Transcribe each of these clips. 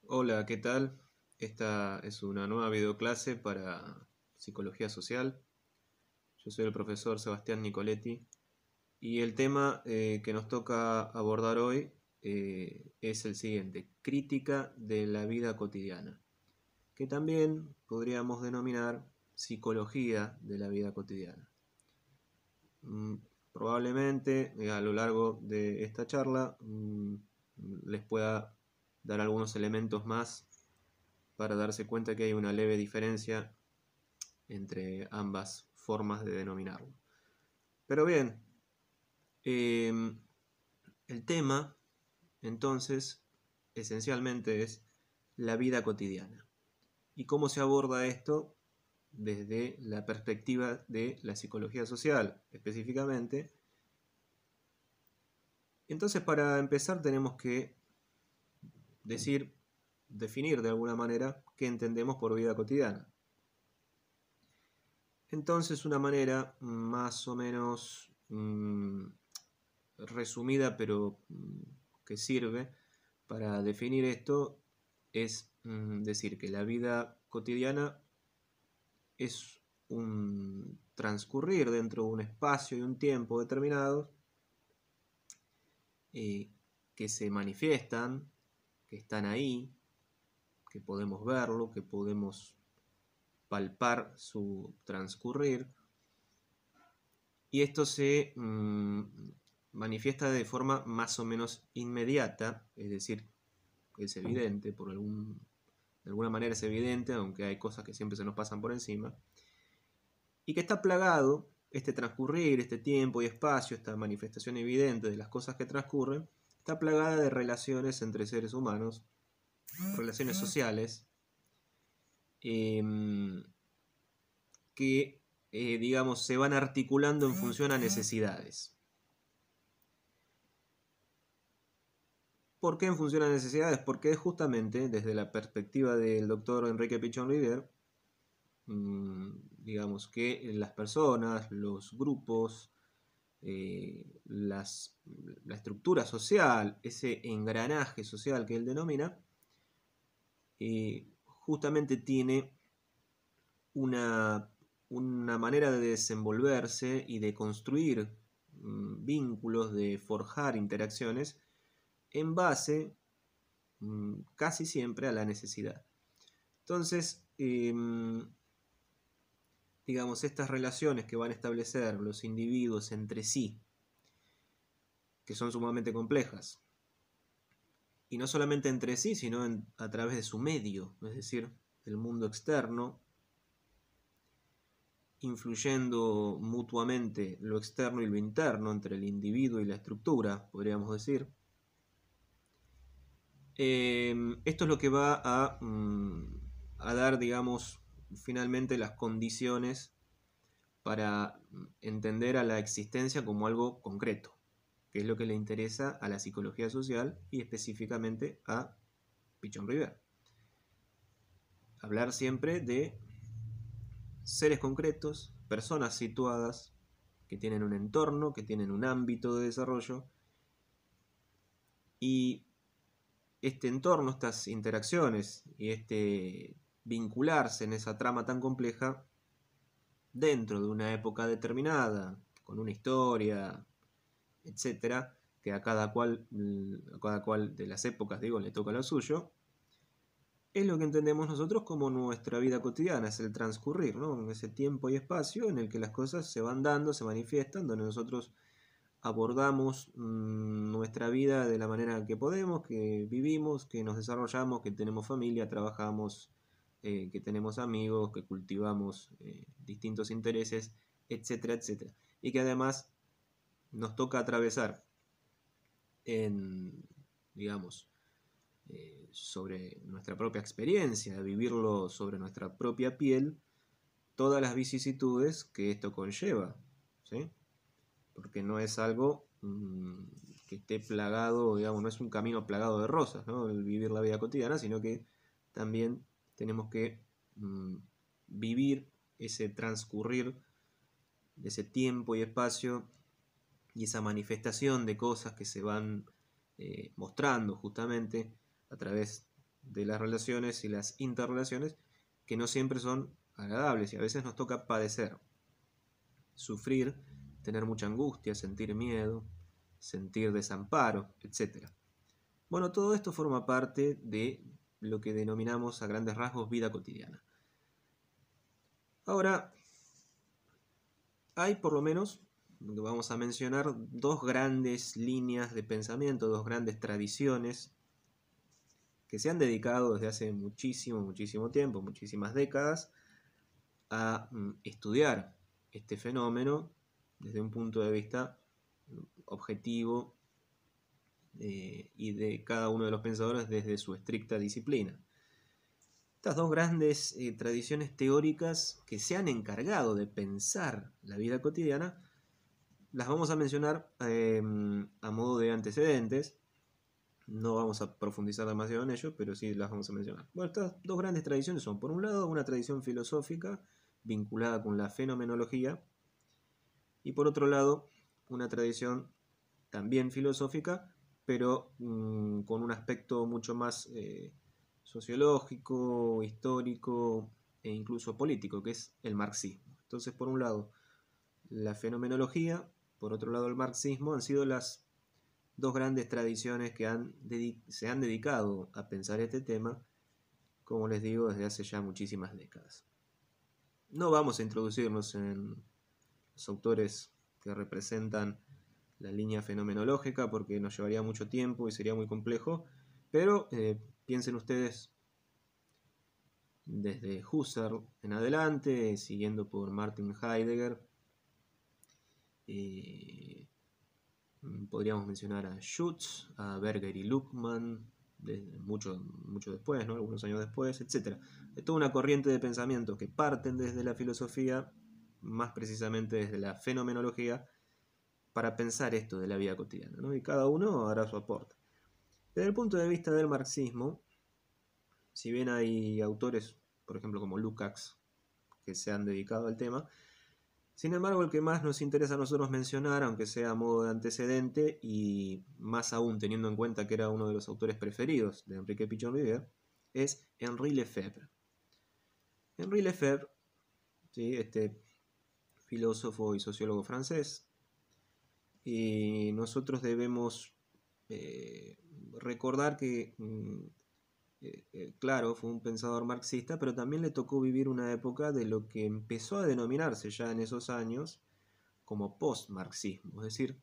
Hola, ¿qué tal? Esta es una nueva videoclase para psicología social. Yo soy el profesor Sebastián Nicoletti y el tema que nos toca abordar hoy es el siguiente: crítica de la vida cotidiana, que también podríamos denominar psicología de la vida cotidiana. Mm, Probablemente a lo largo de esta charla les pueda dar algunos elementos más para darse cuenta que hay una leve diferencia entre ambas formas de denominarlo. Pero bien, eh, el tema entonces esencialmente es la vida cotidiana. ¿Y cómo se aborda esto desde la perspectiva de la psicología social específicamente? Entonces, para empezar tenemos que definir de alguna manera qué entendemos por vida cotidiana. Entonces, una manera más o menos resumida, pero que sirve para definir esto, es decir que la vida cotidiana es un transcurrir dentro de un espacio y un tiempo determinados que se manifiestan, que están ahí, que podemos verlo, que podemos palpar su transcurrir, y esto se manifiesta de forma más o menos inmediata, es decir, es evidente, de alguna manera es evidente, aunque hay cosas que siempre se nos pasan por encima, y que está plagado, este transcurrir, este tiempo y espacio, esta manifestación evidente de las cosas que transcurren, está plagada de relaciones entre seres humanos, relaciones sociales, que, digamos, se van articulando en función a necesidades. ¿Por qué en función a necesidades? Porque justamente desde la perspectiva del doctor Enrique Pichon Rivière, digamos que las personas, los grupos, la estructura social, ese engranaje social que él denomina, justamente tiene una manera de desenvolverse y de construir vínculos, de forjar interacciones en base casi siempre a la necesidad. Entonces, digamos, estas relaciones que van a establecer los individuos entre sí, que son sumamente complejas, y no solamente entre sí, sino a través de su medio, es decir, del mundo externo, influyendo mutuamente lo externo y lo interno entre el individuo y la estructura, podríamos decir. Esto es lo que va a dar, digamos, finalmente las condiciones para entender a la existencia como algo concreto, que es lo que le interesa a la psicología social y específicamente a Pichon Rivière. Hablar siempre de seres concretos, personas situadas, que tienen un entorno, que tienen un ámbito de desarrollo, y este entorno, estas interacciones y este vincularse en esa trama tan compleja dentro de una época determinada, con una historia, etcétera, que a cada cual de las épocas, digo, le toca lo suyo, es lo que entendemos nosotros como nuestra vida cotidiana, es el transcurrir, ¿no? En ese tiempo y espacio en el que las cosas se van dando, se manifiestan, donde nosotros abordamos nuestra vida de la manera que podemos, que vivimos, que nos desarrollamos, que tenemos familia, trabajamos, que tenemos amigos, que cultivamos distintos intereses, etcétera, etcétera. Y que además nos toca atravesar digamos, sobre nuestra propia experiencia, vivirlo sobre nuestra propia piel, todas las vicisitudes que esto conlleva, ¿sí? Porque no es algo que esté plagado, digamos, no es un camino plagado de rosas, ¿no? El vivir la vida cotidiana, sino que también tenemos que vivir ese transcurrir de ese tiempo y espacio y esa manifestación de cosas que se van mostrando justamente a través de las relaciones y las interrelaciones que no siempre son agradables y a veces nos toca padecer, sufrir, tener mucha angustia, sentir miedo, sentir desamparo, etc. Bueno, todo esto forma parte de lo que denominamos a grandes rasgos vida cotidiana. Ahora, hay por lo menos, vamos a mencionar, dos grandes líneas de pensamiento, dos grandes tradiciones que se han dedicado desde hace muchísimo tiempo, muchísimas décadas, a estudiar este fenómeno desde un punto de vista objetivo y de cada uno de los pensadores desde su estricta disciplina. Estas dos grandes tradiciones teóricas que se han encargado de pensar la vida cotidiana, las vamos a mencionar a modo de antecedentes. No vamos a profundizar demasiado en ello, pero sí las vamos a mencionar. Bueno, estas dos grandes tradiciones son, por un lado, una tradición filosófica vinculada con la fenomenología, y por otro lado, una tradición también filosófica, pero con un aspecto mucho más sociológico, histórico e incluso político, que es el marxismo. Entonces, por un lado, la fenomenología, por otro lado, el marxismo, han sido las dos grandes tradiciones que se han dedicado a pensar este tema, como les digo, desde hace ya muchísimas décadas. No vamos a introducirnos en los autores que representan la línea fenomenológica porque nos llevaría mucho tiempo y sería muy complejo, pero piensen ustedes desde Husserl en adelante, siguiendo por Martin Heidegger. Podríamos mencionar a Schutz, a Berger y Luhmann, mucho después, ¿no? Algunos años después, etc. Es toda una corriente de pensamiento que parten desde la filosofía, más precisamente desde la fenomenología, para pensar esto de la vida cotidiana, ¿no? Y cada uno hará su aporte. Desde el punto de vista del marxismo, si bien hay autores, por ejemplo como Lukács, que se han dedicado al tema, sin embargo el que más nos interesa a nosotros mencionar, aunque sea a modo de antecedente, y más aún teniendo en cuenta que era uno de los autores preferidos de Enrique Pichon Rivière, es Henri Lefebvre. Henri Lefebvre, ¿sí? Este filósofo y sociólogo francés, y nosotros debemos recordar que claro, fue un pensador marxista, pero también le tocó vivir una época de lo que empezó a denominarse ya en esos años como post-marxismo, es decir,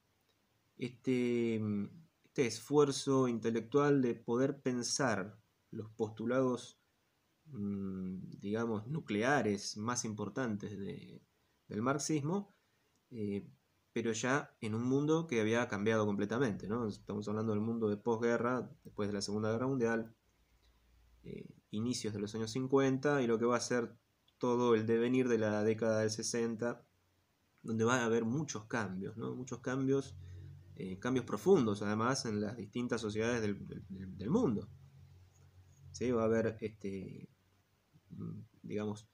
este esfuerzo intelectual de poder pensar los postulados, digamos, nucleares más importantes del marxismo, pero ya en un mundo que había cambiado completamente, ¿no? Estamos hablando del mundo de posguerra, después de la Segunda Guerra Mundial, inicios de los años 50 y lo que va a ser todo el devenir de la década del 60, donde va a haber muchos cambios, ¿no? Muchos cambios, cambios profundos además en las distintas sociedades del mundo. ¿Sí? Va a haber, digamos,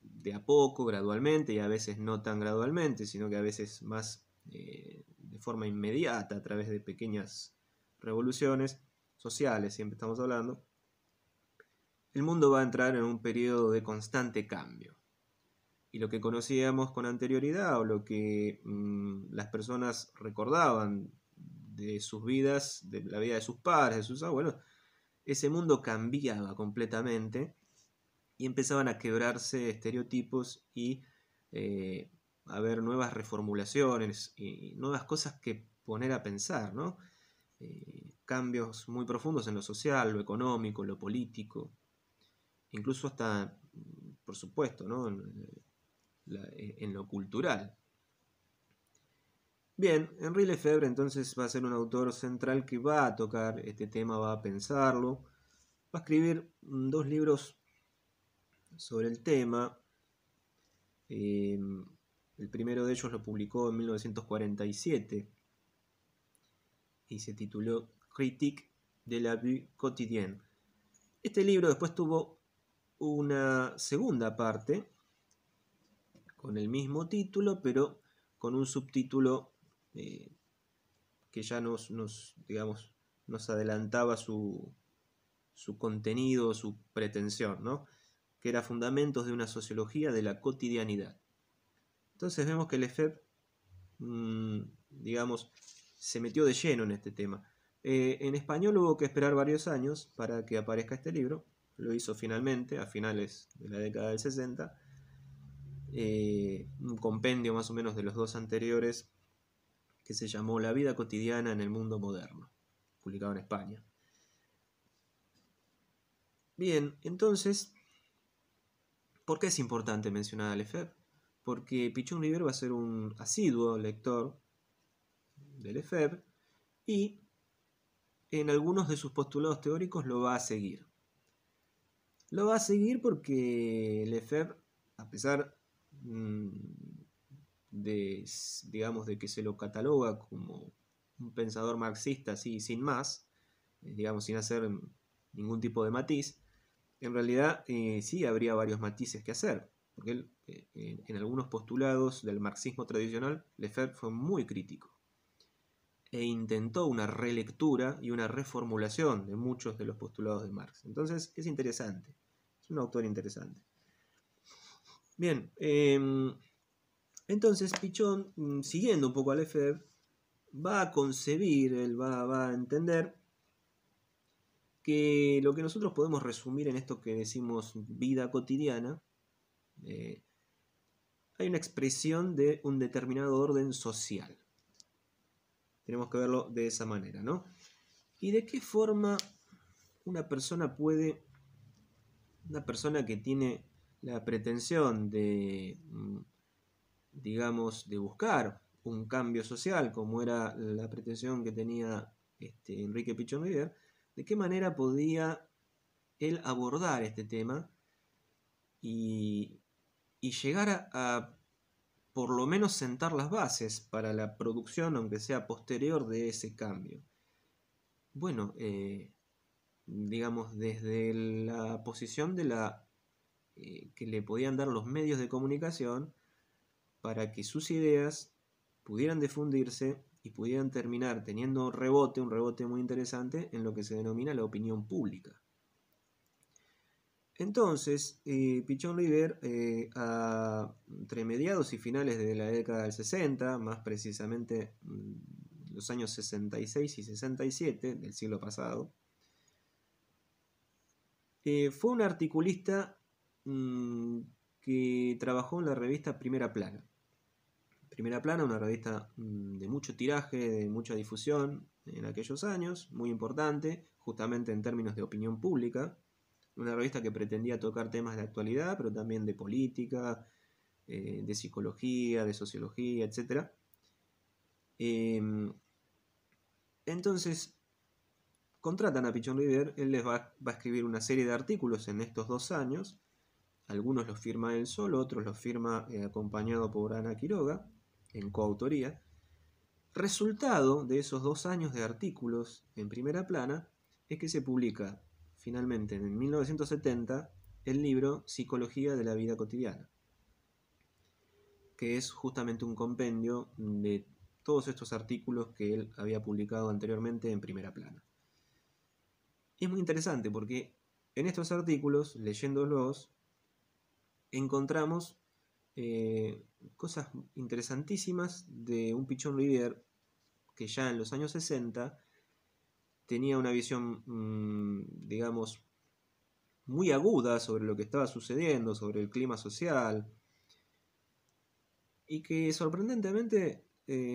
de a poco, gradualmente, y a veces no tan gradualmente, sino que a veces más de forma inmediata, a través de pequeñas revoluciones sociales, siempre estamos hablando. El mundo va a entrar en un periodo de constante cambio. Y lo que conocíamos con anterioridad, o lo que las personas recordaban de sus vidas, de la vida de sus padres, de sus abuelos, ese mundo cambiaba completamente y empezaban a quebrarse estereotipos y a haber nuevas reformulaciones y nuevas cosas que poner a pensar, ¿no? Cambios muy profundos en lo social, lo económico, lo político, incluso hasta, por supuesto, ¿no? En lo cultural. Bien, Henri Lefebvre entonces va a ser un autor central que va a tocar este tema, va a pensarlo, va a escribir dos libros sobre el tema. El primero de ellos lo publicó en 1947 y se tituló Critique de la vie quotidienne. Este libro después tuvo una segunda parte con el mismo título, pero con un subtítulo que ya digamos, nos adelantaba su su contenido, su pretensión, ¿no? Que era Fundamentos de una sociología de la cotidianidad. Entonces vemos que Lefebvre, digamos, se metió de lleno en este tema. En español hubo que esperar varios años para que aparezca este libro. Lo hizo finalmente a finales de la década del 60. Un compendio más o menos de los dos anteriores que se llamó La vida cotidiana en el mundo moderno, publicado en España. Bien, entonces, ¿por qué es importante mencionar a Lefebvre? Porque Pichon Rivière va a ser un asiduo lector de Lefebvre y en algunos de sus postulados teóricos lo va a seguir. Lo va a seguir porque Lefebvre, a pesar de, digamos, de que se lo cataloga como un pensador marxista así sin más, digamos, sin hacer ningún tipo de matiz, en realidad sí habría varios matices que hacer, porque él, en algunos postulados del marxismo tradicional, Lefebvre fue muy crítico e intentó una relectura y una reformulación de muchos de los postulados de Marx. Entonces es interesante, es un autor interesante. Bien, entonces Pichon, siguiendo un poco a Lefebvre, va a concebir, él va a entender que lo que nosotros podemos resumir en esto que decimos vida cotidiana, hay una expresión de un determinado orden social. Tenemos que verlo de esa manera, ¿no? ¿Y de qué forma una persona que tiene la pretensión de, digamos, de buscar un cambio social, como era la pretensión que tenía Enrique Pichon Rivière, de qué manera podía él abordar este tema y llegar a por lo menos sentar las bases para la producción, aunque sea posterior, de ese cambio? Bueno, digamos, desde la posición de que le podían dar los medios de comunicación para que sus ideas pudieran difundirse y pudieran terminar teniendo un rebote muy interesante en lo que se denomina la opinión pública. Entonces, Pichon Rivière, entre mediados y finales de la década del 60, más precisamente los años 66 y 67 del siglo pasado, fue un articulista que trabajó en la revista Primera Plana. Primera Plana, una revista de mucho tiraje, de mucha difusión en aquellos años, muy importante, justamente en términos de opinión pública. Una revista que pretendía tocar temas de actualidad, pero también de política, de psicología, de sociología, etc. Entonces, contratan a Pichon Rivière, él les va a escribir una serie de artículos en estos 2 años. Algunos los firma él solo, otros los firma acompañado por Ana Quiroga, en coautoría. Resultado de esos 2 años de artículos en Primera Plana es que se publica finalmente en 1970 el libro Psicología de la vida cotidiana, que es justamente un compendio de todos estos artículos que él había publicado anteriormente en Primera Plana. Y es muy interesante porque en estos artículos, leyéndolos, encontramos cosas interesantísimas de un Pichon Rivière que ya en los años 60 tenía una visión, digamos, muy aguda sobre lo que estaba sucediendo, sobre el clima social, y que sorprendentemente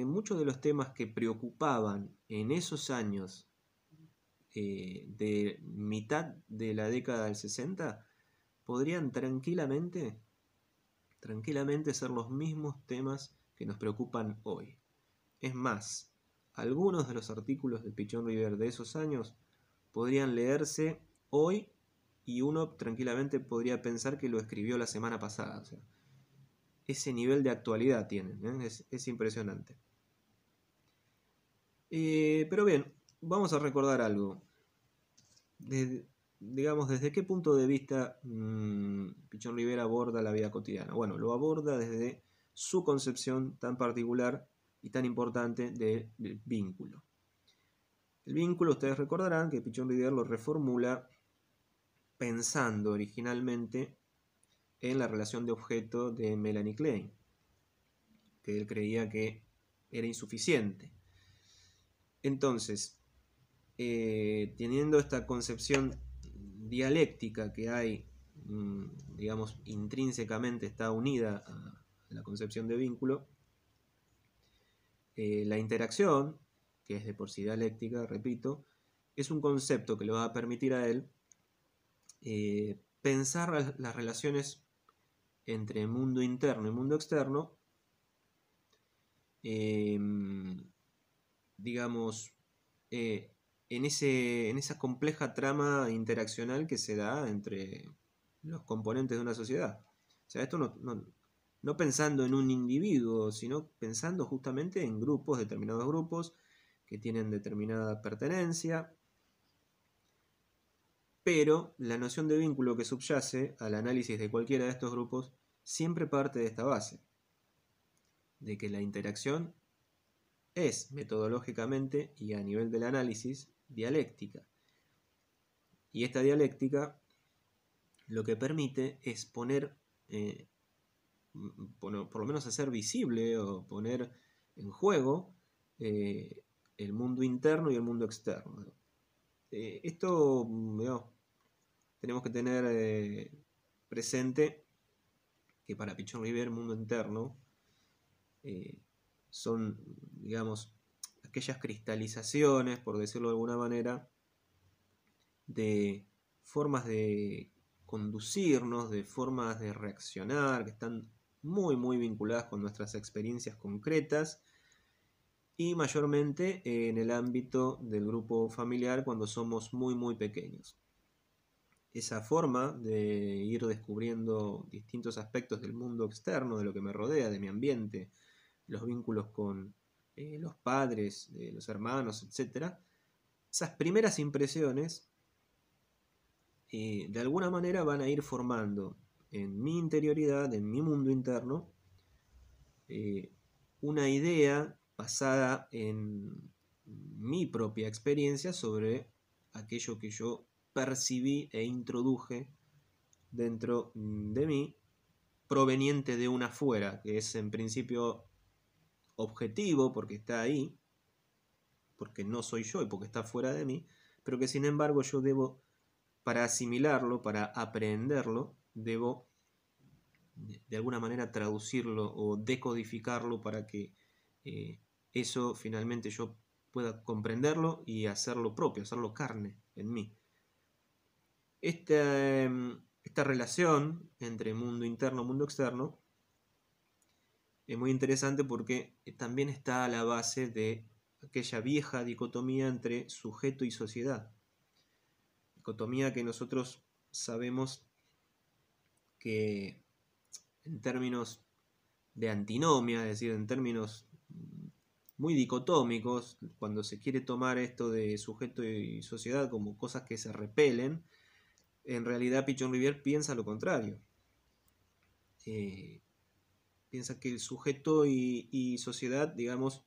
muchos de los temas que preocupaban en esos años de mitad de la década del 60 podrían tranquilamente ser los mismos temas que nos preocupan hoy. Es más, algunos de los artículos de Pichon Rivière de esos años podrían leerse hoy y uno tranquilamente podría pensar que lo escribió la semana pasada. O sea, ese nivel de actualidad tienen, es impresionante. Pero bien, vamos a recordar algo. Digamos, ¿desde qué punto de vista Pichon Rivière aborda la vida cotidiana? Bueno, lo aborda desde su concepción tan particular y tan importante del vínculo. El vínculo, ustedes recordarán que Pichon Rivière lo reformula pensando originalmente en la relación de objeto de Melanie Klein, que él creía que era insuficiente. Entonces, teniendo esta concepción dialéctica que hay, digamos, intrínsecamente está unida a la concepción de vínculo, la interacción, que es de por sí dialéctica, repito, es un concepto que le va a permitir a él pensar las relaciones entre mundo interno y mundo externo, digamos, en esa compleja trama interaccional que se da entre los componentes de una sociedad. O sea, esto no pensando en un individuo, sino pensando justamente en grupos, determinados grupos que tienen determinada pertenencia, pero la noción de vínculo que subyace al análisis de cualquiera de estos grupos siempre parte de esta base, de que la interacción es metodológicamente y a nivel del análisis dialéctica. Y esta dialéctica lo que permite es poner, por lo menos hacer visible o poner en juego el mundo interno y el mundo externo. Esto, digamos, tenemos que tener presente que para Pichon Rivière el mundo interno son, digamos, aquellas cristalizaciones, por decirlo de alguna manera, de formas de conducirnos, de formas de reaccionar, que están muy, muy vinculadas con nuestras experiencias concretas y mayormente en el ámbito del grupo familiar cuando somos muy, muy pequeños. Esa forma de ir descubriendo distintos aspectos del mundo externo, de lo que me rodea, de mi ambiente, los vínculos con los padres, los hermanos, etc. Esas primeras impresiones de alguna manera van a ir formando en mi interioridad, en mi mundo interno, una idea basada en mi propia experiencia sobre aquello que yo percibí e introduje dentro de mí, proveniente de un afuera, que es en principio objetivo porque está ahí, porque no soy yo y porque está fuera de mí, pero que sin embargo yo debo, para asimilarlo, para aprenderlo, debo de alguna manera traducirlo o decodificarlo para que eso finalmente yo pueda comprenderlo y hacerlo propio, hacerlo carne en mí. Esta relación entre mundo interno y mundo externo es muy interesante porque también está a la base de aquella vieja dicotomía entre sujeto y sociedad. Dicotomía que nosotros sabemos que en términos de antinomia, es decir, en términos muy dicotómicos, cuando se quiere tomar esto de sujeto y sociedad como cosas que se repelen, en realidad Pichon Rivière piensa lo contrario. Piensa que el sujeto y sociedad, digamos,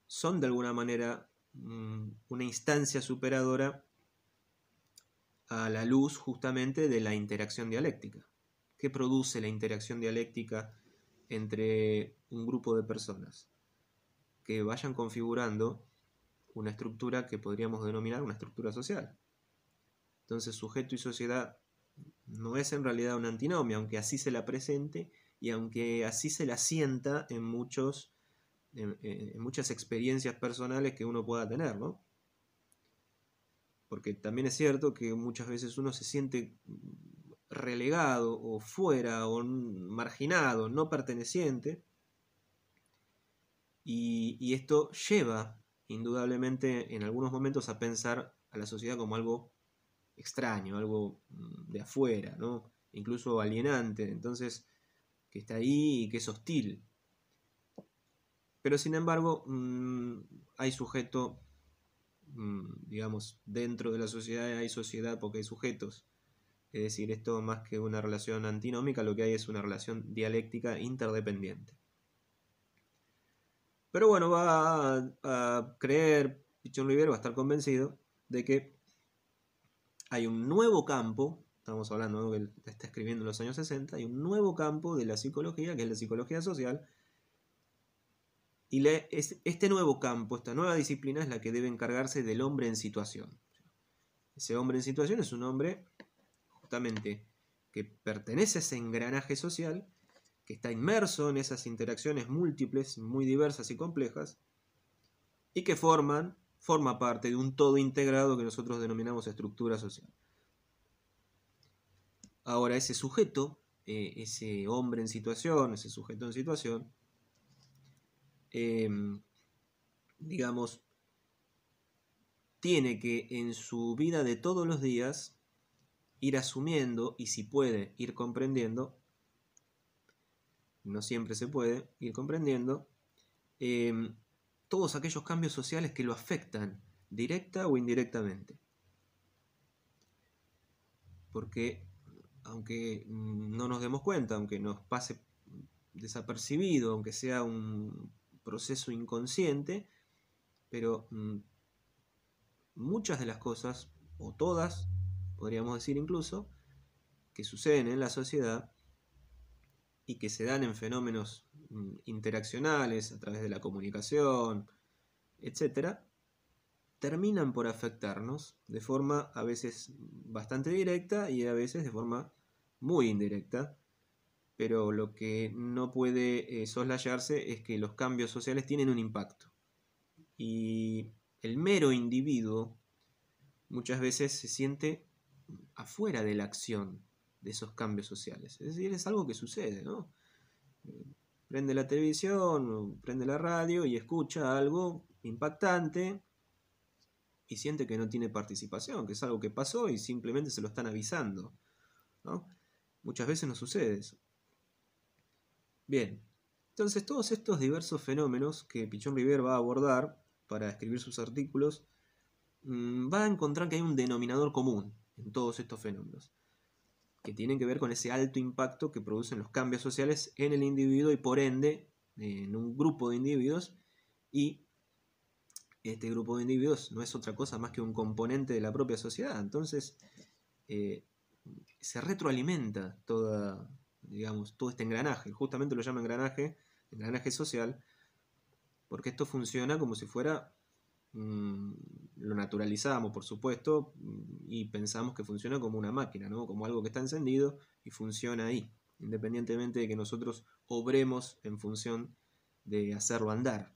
son de alguna manera una instancia superadora a la luz justamente de la interacción dialéctica. ¿Qué produce la interacción dialéctica entre un grupo de personas? Que vayan configurando una estructura que podríamos denominar una estructura social. Entonces, sujeto y sociedad no es en realidad una antinomia, aunque así se la presente y aunque así se la sienta en muchas experiencias personales que uno pueda tener, ¿no? Porque también es cierto que muchas veces uno se siente relegado o fuera o marginado, no perteneciente, y esto lleva indudablemente en algunos momentos a pensar a la sociedad como algo extraño, algo de afuera, ¿no? Incluso alienante, entonces que está ahí y que es hostil. Pero sin embargo hay sujeto, digamos, dentro de la sociedad hay sociedad porque hay sujetos. Es decir, esto más que una relación antinómica, lo que hay es una relación dialéctica interdependiente. Pero bueno, va a creer, Pichon Rivière va a estar convencido de que hay un nuevo campo, estamos hablando, ¿no?, que él está escribiendo en los años 60, hay un nuevo campo de la psicología, que es la psicología social, y este nuevo campo, esta nueva disciplina es la que debe encargarse del hombre en situación. Ese hombre en situación es un hombre justamente que pertenece a ese engranaje social, que está inmerso en esas interacciones múltiples, muy diversas y complejas, y que forma parte de un todo integrado que nosotros denominamos estructura social. Ahora, ese sujeto, ese hombre en situación, ese sujeto en situación, digamos, tiene que en su vida de todos los días ir asumiendo, y si puede, ir comprendiendo, no siempre se puede, ir comprendiendo todos aquellos cambios sociales que lo afectan, directa o indirectamente. Porque aunque no nos demos cuenta, aunque nos pase desapercibido, aunque sea un proceso inconsciente, pero muchas de las cosas, o todas, podríamos decir incluso, que suceden en la sociedad y que se dan en fenómenos interaccionales a través de la comunicación, etc., terminan por afectarnos de forma a veces bastante directa y a veces de forma muy indirecta, pero lo que no puede soslayarse es que los cambios sociales tienen un impacto. Y el mero individuo muchas veces se siente afuera de la acción de esos cambios sociales. Es decir, es algo que sucede, ¿no? Prende la televisión, prende la radio y escucha algo impactante y siente que no tiene participación, que es algo que pasó y simplemente se lo están avisando, ¿no? Muchas veces no sucede eso. Bien, entonces todos estos diversos fenómenos que Pichon Rivière va a abordar para escribir sus artículos, va a encontrar que hay un denominador común en todos estos fenómenos, que tienen que ver con ese alto impacto que producen los cambios sociales en el individuo y por ende en un grupo de individuos, y este grupo de individuos no es otra cosa más que un componente de la propia sociedad. Entonces se retroalimenta digamos, todo este engranaje. Justamente lo llama engranaje social, porque esto funciona como si fuera, lo naturalizamos, por supuesto, y pensamos que funciona como una máquina, ¿no? Como algo que está encendido y funciona ahí, independientemente de que nosotros obremos en función de hacerlo andar.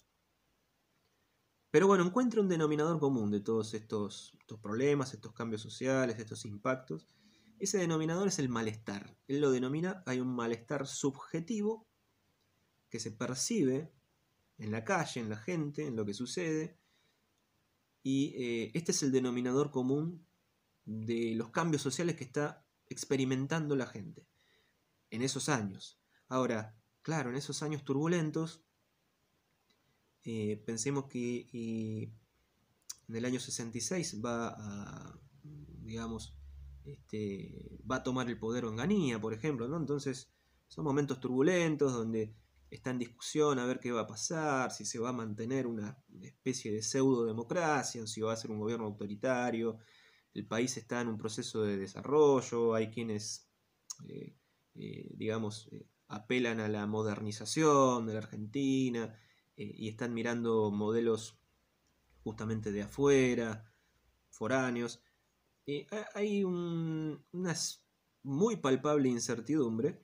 Pero bueno, encuentra un denominador común de todos estos problemas, estos cambios sociales, estos impactos. Ese denominador es el malestar. Él lo denomina, hay un malestar subjetivo que se percibe en la calle, en la gente, en lo que sucede. Y este es el denominador común de los cambios sociales que está experimentando la gente en esos años. Ahora, claro, en esos años turbulentos, pensemos que en el año 66 digamos, va a tomar el poder Onganía, por ejemplo, ¿no? Entonces son momentos turbulentos donde está en discusión a ver qué va a pasar, si se va a mantener una especie de pseudo democracia, o si va a ser un gobierno autoritario. El país está en un proceso de desarrollo, hay quienes, digamos, apelan a la modernización de la Argentina, y están mirando modelos justamente de afuera, foráneos. Hay una muy palpable incertidumbre,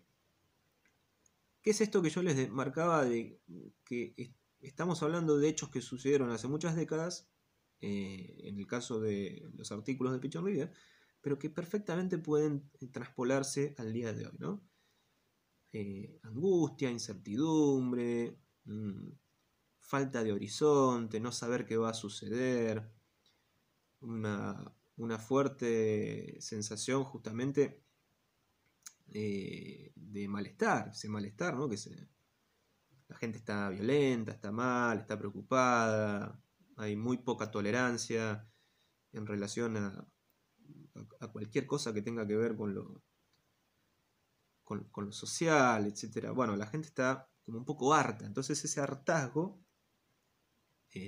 que es esto que yo les marcaba, de que estamos hablando de hechos que sucedieron hace muchas décadas, en el caso de los artículos de Pichon Rivière, pero que perfectamente pueden traspolarse al día de hoy, ¿no? Angustia, incertidumbre, falta de horizonte, no saber qué va a suceder, una fuerte sensación justamente de malestar, ese malestar, ¿no? La gente está violenta, está mal, está preocupada, hay muy poca tolerancia en relación a cualquier cosa que tenga que ver con lo social, etc. Bueno, la gente está como un poco harta, entonces ese hartazgo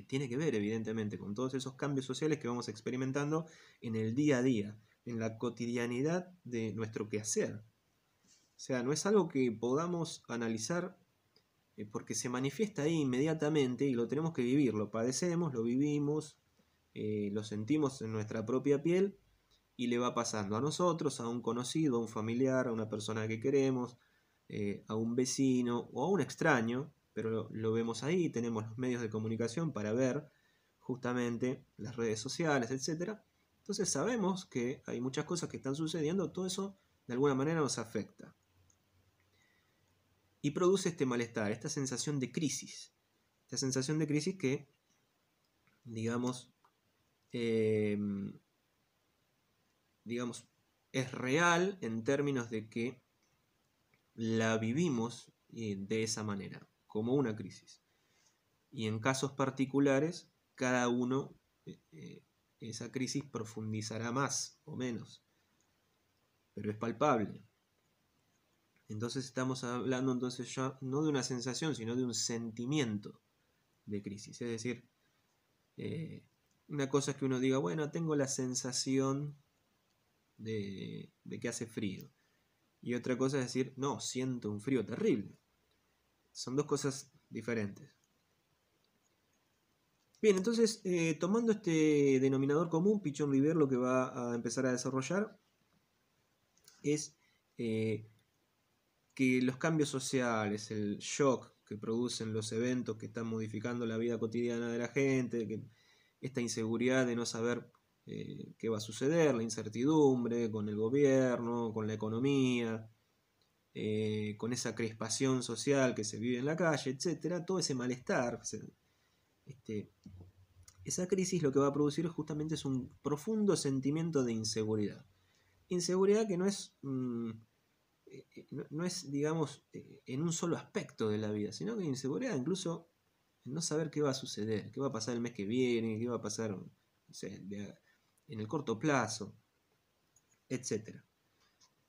tiene que ver evidentemente con todos esos cambios sociales que vamos experimentando en el día a día. en la cotidianidad de nuestro quehacer. O sea, no es algo que podamos analizar porque se manifiesta ahí inmediatamente y lo tenemos que vivir, lo padecemos, lo vivimos, lo sentimos en nuestra propia piel y le va pasando a nosotros, a un conocido, a un familiar, a una persona que queremos, a un vecino o a un extraño, pero lo vemos ahí, tenemos los medios de comunicación para ver justamente las redes sociales, etc. Entonces sabemos que hay muchas cosas que están sucediendo, todo eso de alguna manera nos afecta. Y produce este malestar, esta sensación de crisis. Esta sensación de crisis que, digamos, es real en términos de que la vivimos de esa manera, como una crisis. Y en casos particulares, cada uno, esa crisis profundizará más o menos, pero es palpable. Entonces estamos hablando entonces ya no de una sensación, sino de un sentimiento de crisis. Es decir, una cosa es que uno diga, bueno, tengo la sensación de que hace frío. Y otra cosa es decir, no, siento un frío terrible. Son dos cosas diferentes. Bien, entonces, tomando este denominador común, Pichon Rivière lo que va a empezar a desarrollar es que los cambios sociales, el shock que producen los eventos que están modificando la vida cotidiana de la gente, que esta inseguridad de no saber qué va a suceder, la incertidumbre con el gobierno, con la economía, con esa crispación social que se vive en la calle, etcétera, todo ese malestar, esa crisis lo que va a producir justamente es un profundo sentimiento de inseguridad. Inseguridad que no es, digamos, en un solo aspecto de la vida, sino que inseguridad incluso en no saber qué va a suceder, qué va a pasar el mes que viene, qué va a pasar, no sé, en el corto plazo, etcétera.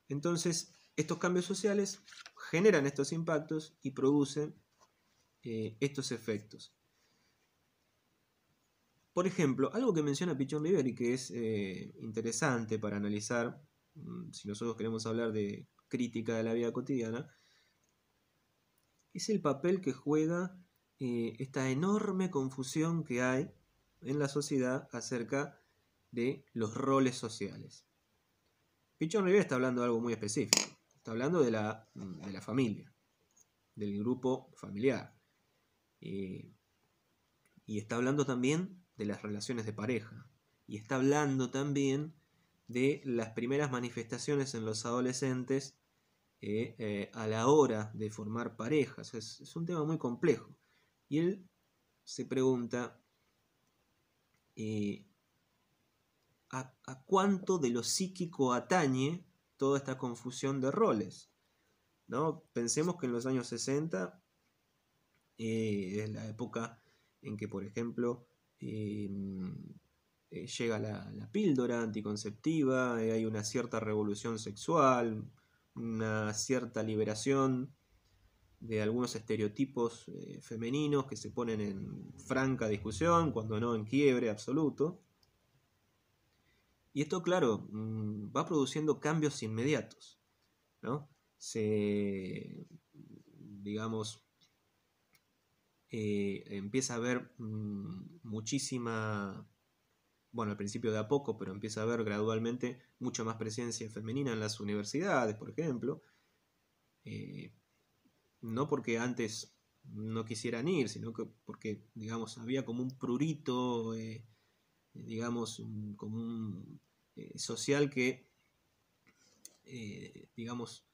Entonces, estos cambios sociales generan estos impactos y producen estos efectos. Por ejemplo, algo que menciona Pichon Rivière y que es interesante para analizar, si nosotros queremos hablar de crítica de la vida cotidiana, es el papel que juega esta enorme confusión que hay en la sociedad acerca de los roles sociales. Pichon Rivière está hablando de algo muy específico, está hablando de la familia, del grupo familiar, y está hablando también de las relaciones de pareja, y está hablando también de las primeras manifestaciones en los adolescentes a la hora de formar parejas. Es un tema muy complejo. Y él se pregunta ¿a cuánto de lo psíquico atañe toda esta confusión de roles? ¿No? Pensemos que en los años 60 es la época en que, por ejemplo, llega la píldora anticonceptiva, hay una cierta revolución sexual, una cierta liberación de algunos estereotipos femeninos que se ponen en franca discusión, cuando no en quiebre absoluto. Y esto, claro, va produciendo cambios inmediatos, ¿no? Digamos, empieza a haber muchísima, bueno, al principio de a poco, pero empieza a haber gradualmente mucha más presencia femenina en las universidades, por ejemplo. No porque antes no quisieran ir, sino que porque, digamos, había como un prurito, digamos, como un social que, digamos,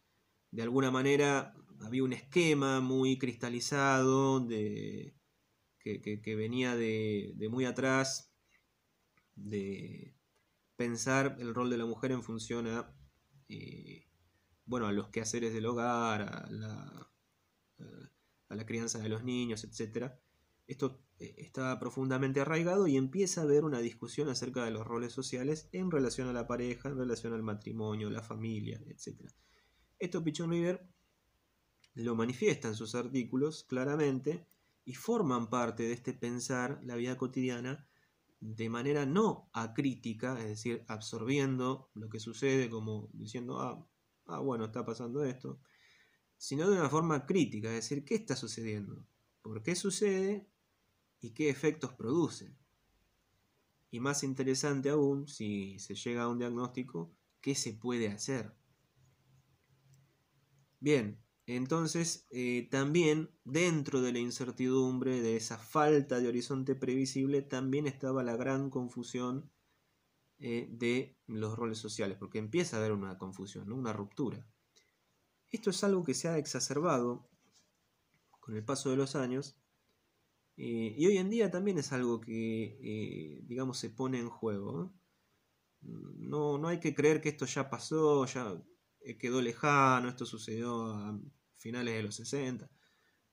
de alguna manera había un esquema muy cristalizado que venía de muy atrás, de pensar el rol de la mujer en función a, bueno, a los quehaceres del hogar, a la crianza de los niños, etc. Esto está profundamente arraigado y empieza a haber una discusión acerca de los roles sociales en relación a la pareja, en relación al matrimonio, la familia, etc. Esto Pichon Rivière lo manifiesta en sus artículos claramente y forman parte de este pensar la vida cotidiana de manera no acrítica, es decir, absorbiendo lo que sucede como diciendo, bueno, está pasando esto, sino de una forma crítica, es decir, ¿qué está sucediendo? ¿Por qué sucede? ¿Y qué efectos produce? Y más interesante aún, si se llega a un diagnóstico, ¿qué se puede hacer? Bien, entonces también dentro de la incertidumbre, de esa falta de horizonte previsible, también estaba la gran confusión de los roles sociales, porque empieza a haber una confusión, ¿no? Una ruptura. Esto es algo que se ha exacerbado con el paso de los años y hoy en día también es algo que, digamos, se pone en juego, ¿no? No hay que creer que esto ya pasó, ya quedó lejano, esto sucedió a finales de los 60.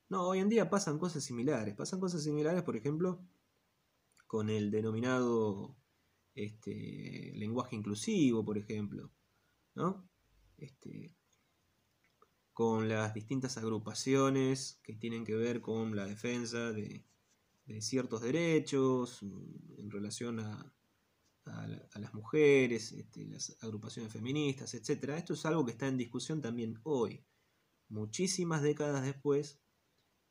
No, hoy en día pasan cosas similares. Pasan cosas similares, por ejemplo, con el denominado lenguaje inclusivo, por ejemplo, ¿no? Con las distintas agrupaciones que tienen que ver con la defensa de ciertos derechos en relación a las mujeres, las agrupaciones feministas, etc. Esto es algo que está en discusión también hoy. Muchísimas décadas después,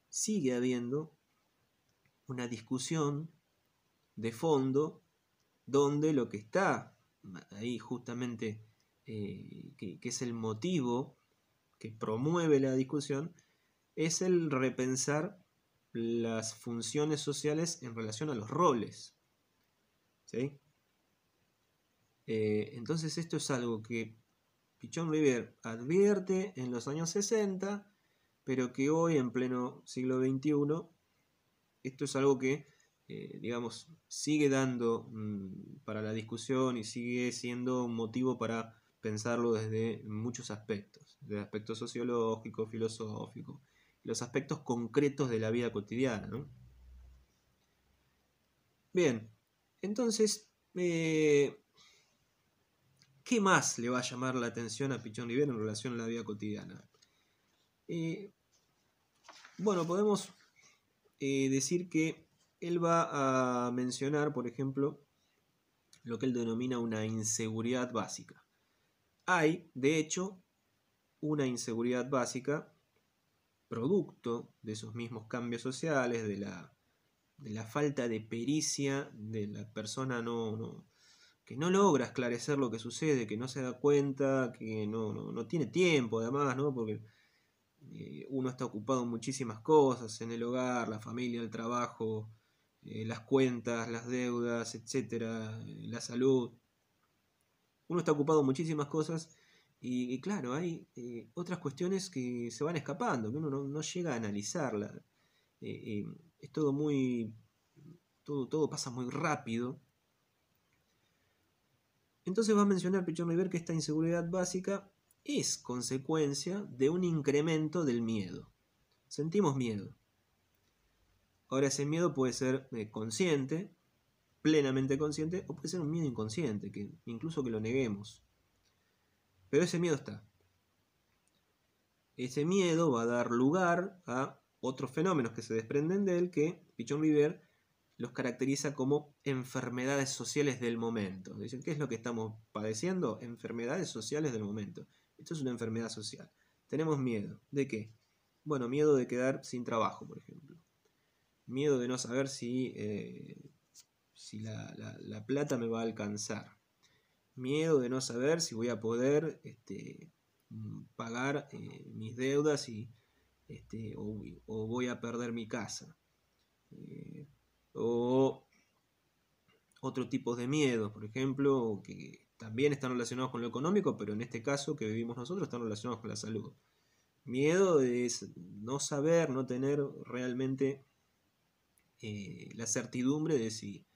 sigue habiendo una discusión de fondo donde lo que está ahí justamente, que es el motivo que promueve la discusión, es el repensar las funciones sociales en relación a los roles. ¿Sí? Entonces esto es algo que Pichon Rivière advierte en los años 60, pero que hoy, en pleno siglo XXI, esto es algo que, digamos, sigue dando para la discusión y sigue siendo un motivo para pensarlo desde muchos aspectos, desde aspectos sociológicos, filosóficos, los aspectos concretos de la vida cotidiana, ¿no? Bien, entonces, ¿qué más le va a llamar la atención a Pichon Rivière en relación a la vida cotidiana? Bueno, podemos decir que él va a mencionar, por ejemplo, lo que él denomina una inseguridad básica. Hay, de hecho, una inseguridad básica producto de esos mismos cambios sociales, de la falta de pericia de la persona que no logra esclarecer lo que sucede, que no se da cuenta, que no tiene tiempo además, ¿no? Porque uno está ocupado en muchísimas cosas, en el hogar, la familia, el trabajo, las cuentas, las deudas, etcétera, la salud. Uno está ocupado en muchísimas cosas y claro, hay otras cuestiones que se van escapando, que uno no llega a analizarla. Es todo muy... Todo pasa muy rápido. Entonces va a mencionar Pichon Rivière que esta inseguridad básica es consecuencia de un incremento del miedo. Sentimos miedo. Ahora ese miedo puede ser consciente, plenamente consciente, o puede ser un miedo inconsciente, que incluso que lo neguemos. Pero ese miedo está. Ese miedo va a dar lugar a otros fenómenos que se desprenden de él que Pichon Rivière los caracteriza como enfermedades sociales del momento. Dicen, ¿qué es lo que estamos padeciendo? Enfermedades sociales del momento. Esto es una enfermedad social. Tenemos miedo. ¿De qué? Bueno, miedo de quedar sin trabajo, por ejemplo. Miedo de no saber si la plata me va a alcanzar. Miedo de no saber si voy a poder pagar mis deudas o voy a perder mi casa. O otro tipo de miedos, por ejemplo, que también están relacionados con lo económico, pero en este caso que vivimos nosotros están relacionados con la salud. Miedo de no saber, no tener realmente la certidumbre de si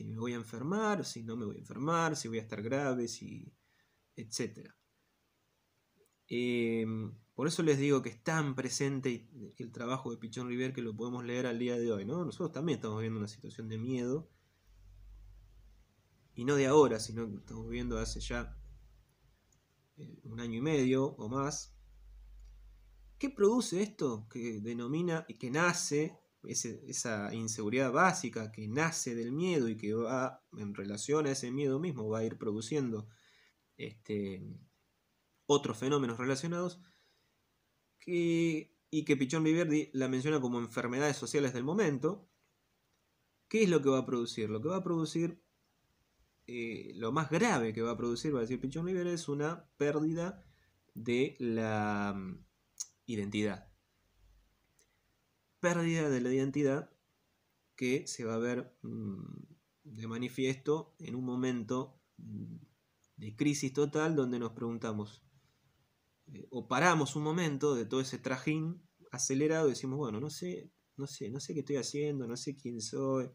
me voy a enfermar, si no me voy a enfermar, si voy a estar grave, etc. Por eso les digo que es tan presente el trabajo de Pichon Rivière que lo podemos leer al día de hoy, ¿no? Nosotros también estamos viviendo una situación de miedo, y no de ahora, sino que estamos viviendo hace ya un año y medio o más. ¿Qué produce esto que denomina y que nace esa inseguridad básica que nace del miedo y que va en relación a ese miedo mismo, va a ir produciendo otros fenómenos relacionados, y que Pichon Viver la menciona como enfermedades sociales del momento. ¿Qué es lo que va a producir? Lo que va a producir, lo más grave que va a producir, va a decir Pichon Viver, es una pérdida de la identidad. Pérdida de la identidad que se va a ver de manifiesto en un momento de crisis total, donde nos preguntamos, o paramos un momento de todo ese trajín acelerado y decimos, bueno, no sé qué estoy haciendo, no sé quién soy,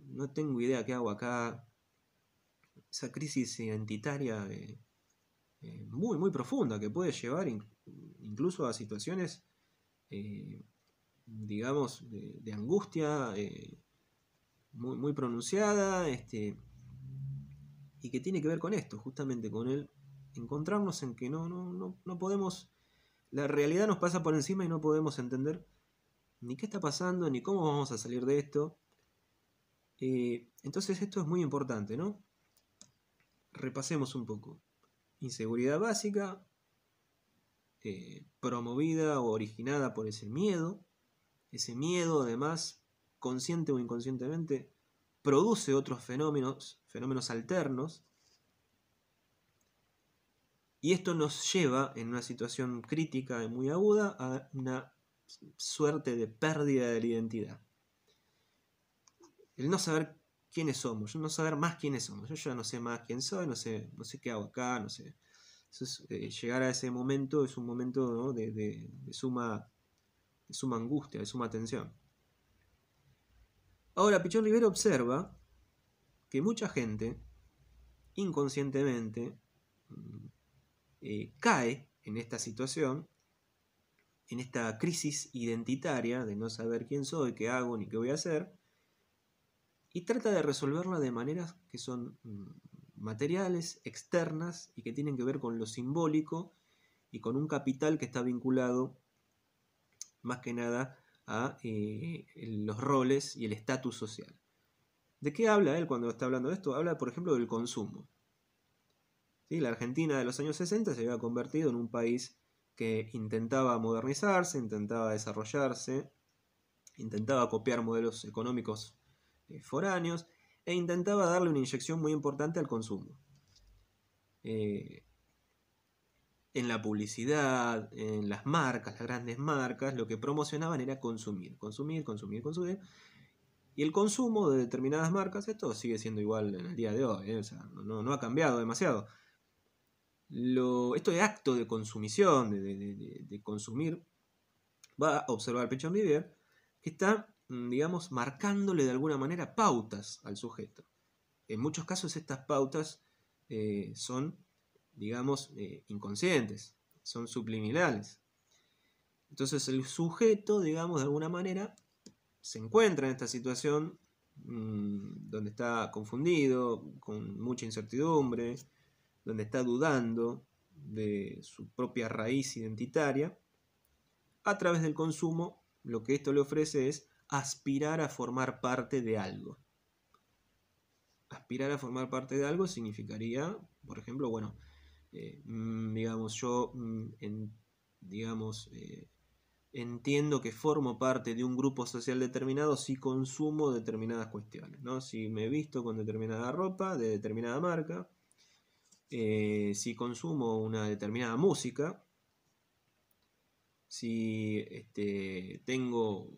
no tengo idea qué hago acá. Esa crisis identitaria muy, muy profunda, que puede llevar incluso a situaciones, digamos, de angustia muy, muy pronunciada, y que tiene que ver con esto, justamente con el encontrarnos en que no podemos, la realidad nos pasa por encima y no podemos entender ni qué está pasando, ni cómo vamos a salir de esto. Entonces esto es muy importante, ¿no? Repasemos un poco. Inseguridad básica, promovida o originada por ese miedo además, consciente o inconscientemente, produce otros fenómenos alternos, y esto nos lleva en una situación crítica y muy aguda a una suerte de pérdida de la identidad. El no saber quiénes somos, no saber más quiénes somos. Yo ya no sé más quién soy, no sé qué hago acá, no sé. Entonces, llegar a ese momento es un momento, ¿no?, de suma angustia, de suma tensión. Ahora, Pichon Rivera observa que mucha gente, inconscientemente, cae en esta situación, en esta crisis identitaria de no saber quién soy, qué hago ni qué voy a hacer, y trata de resolverla de maneras que son materiales, externas, y que tienen que ver con lo simbólico y con un capital que está vinculado más que nada a los roles y el estatus social. ¿De qué habla él cuando está hablando de esto? Habla, por ejemplo, del consumo. ¿Sí? La Argentina de los años 60 se había convertido en un país que intentaba modernizarse, intentaba desarrollarse, intentaba copiar modelos económicos foráneos, e intentaba darle una inyección muy importante al consumo. En la publicidad, en las marcas, las grandes marcas, lo que promocionaban era consumir. Y el consumo de determinadas marcas, esto sigue siendo igual en el día de hoy, o sea, no ha cambiado demasiado. Esto de acto de consumición, de consumir, va a observar Pichon Rivière, que está, digamos, marcándole de alguna manera pautas al sujeto. En muchos casos estas pautas son, digamos, inconscientes, son subliminales. Entonces el sujeto, digamos, de alguna manera, se encuentra en esta situación donde está confundido, con mucha incertidumbre, donde está dudando de su propia raíz identitaria. A través del consumo, lo que esto le ofrece es aspirar a formar parte de algo. Aspirar a formar parte de algo significaría, por ejemplo, bueno, digamos, yo entiendo que formo parte de un grupo social determinado si consumo determinadas cuestiones, ¿no? Si me visto con determinada ropa de determinada marca, si consumo una determinada música, si tengo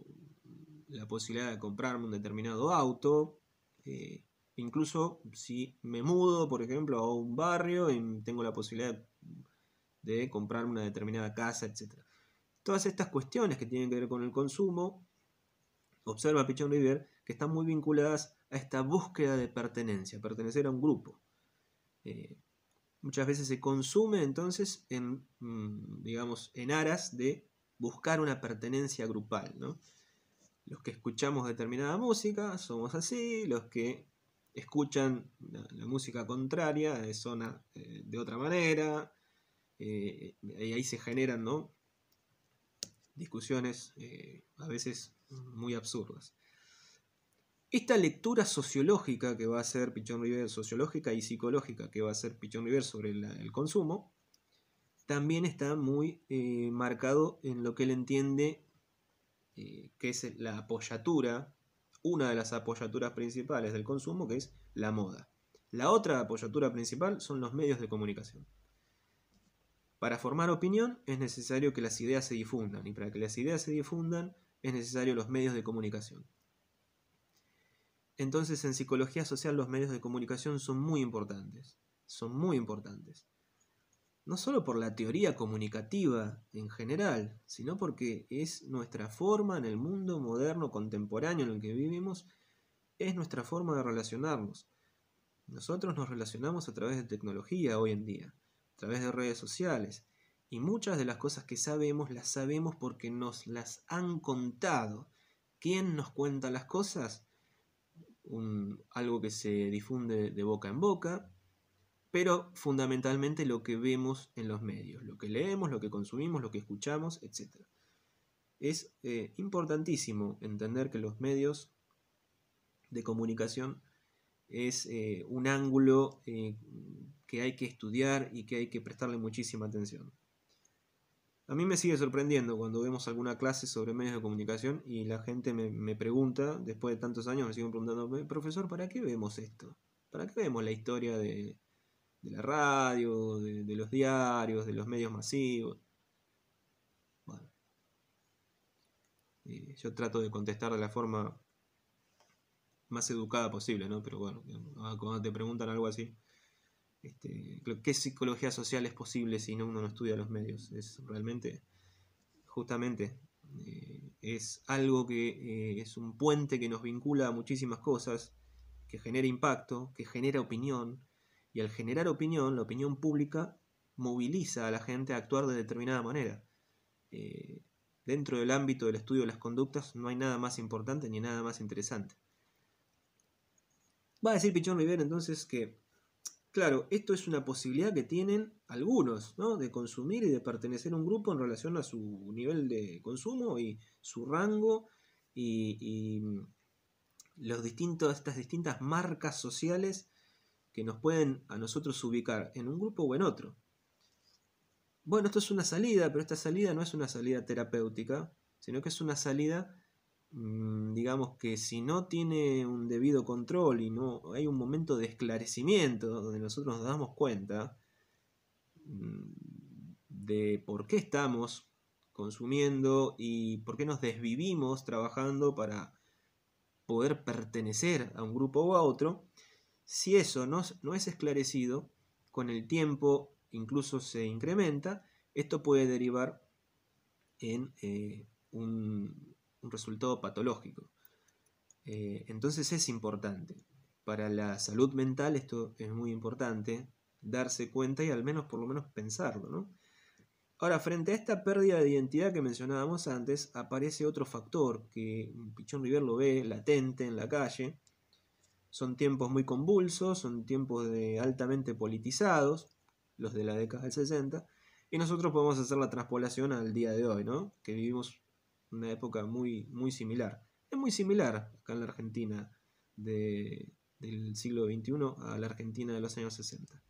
la posibilidad de comprarme un determinado auto, incluso si me mudo, por ejemplo, a un barrio y tengo la posibilidad de comprarme una determinada casa, etc. Todas estas cuestiones que tienen que ver con el consumo, observa Pichon Rivière, que están muy vinculadas a esta búsqueda de pertenencia, pertenecer a un grupo. Muchas veces se consume entonces digamos, en aras de buscar una pertenencia grupal, ¿no? Los que escuchamos determinada música somos así, los que escuchan la música contraria son de otra manera, y ahí se generan, ¿no?, discusiones a veces muy absurdas. Esta lectura sociológica que va a hacer Pichón River, sociológica y psicológica que va a hacer Pichón River sobre el consumo, también está muy marcado en lo que él entiende que es la apoyatura, una de las apoyaturas principales del consumo, que es la moda. La otra apoyatura principal son los medios de comunicación. Para formar opinión es necesario que las ideas se difundan, y para que las ideas se difundan es necesario los medios de comunicación. Entonces, en psicología social los medios de comunicación son muy importantes. Son muy importantes. No solo por la teoría comunicativa en general, sino porque es nuestra forma en el mundo moderno, contemporáneo en el que vivimos, es nuestra forma de relacionarnos. Nosotros nos relacionamos a través de tecnología hoy en día, a través de redes sociales, y muchas de las cosas que sabemos las sabemos porque nos las han contado. ¿Quién nos cuenta las cosas? Algo que se difunde de boca en boca, pero fundamentalmente lo que vemos en los medios, lo que leemos, lo que consumimos, lo que escuchamos, etc. Es importantísimo entender que los medios de comunicación es un ángulo que hay que estudiar y que hay que prestarle muchísima atención. A mí me sigue sorprendiendo cuando vemos alguna clase sobre medios de comunicación y la gente me pregunta, después de tantos años me siguen preguntando, profesor, ¿para qué vemos esto? ¿Para qué vemos la historia de la radio, de los diarios, de los medios masivos? Bueno, yo trato de contestar de la forma más educada posible, ¿no? Pero bueno, cuando te preguntan algo así, ¿qué psicología social es posible si uno no estudia los medios? Es realmente, justamente, es algo que es un puente que nos vincula a muchísimas cosas, que genera impacto, que genera opinión, y al generar opinión, la opinión pública moviliza a la gente a actuar de determinada manera. Dentro del ámbito del estudio de las conductas no hay nada más importante ni nada más interesante. Va a decir Pichón Rivera entonces que, claro, esto es una posibilidad que tienen algunos, ¿no? De consumir y de pertenecer a un grupo en relación a su nivel de consumo y su rango y estas distintas marcas sociales que nos pueden a nosotros ubicar en un grupo o en otro. Bueno, esto es una salida, pero esta salida no es una salida terapéutica, sino que es una salida, digamos que si no tiene un debido control y no hay un momento de esclarecimiento donde nosotros nos damos cuenta de por qué estamos consumiendo y por qué nos desvivimos trabajando para poder pertenecer a un grupo o a otro, si eso no es esclarecido, con el tiempo incluso se incrementa, esto puede derivar en un resultado patológico. Entonces es importante. Para la salud mental esto es muy importante, darse cuenta y al menos por lo menos pensarlo, ¿no? Ahora, frente a esta pérdida de identidad que mencionábamos antes, aparece otro factor que Pichón River lo ve latente en la calle. Son tiempos muy convulsos, son tiempos altamente politizados, los de la década del 60, y nosotros podemos hacer la traspolación al día de hoy, ¿no? Que vivimos una época muy, muy similar. Es muy similar acá en la Argentina del siglo XXI a la Argentina de los años 60.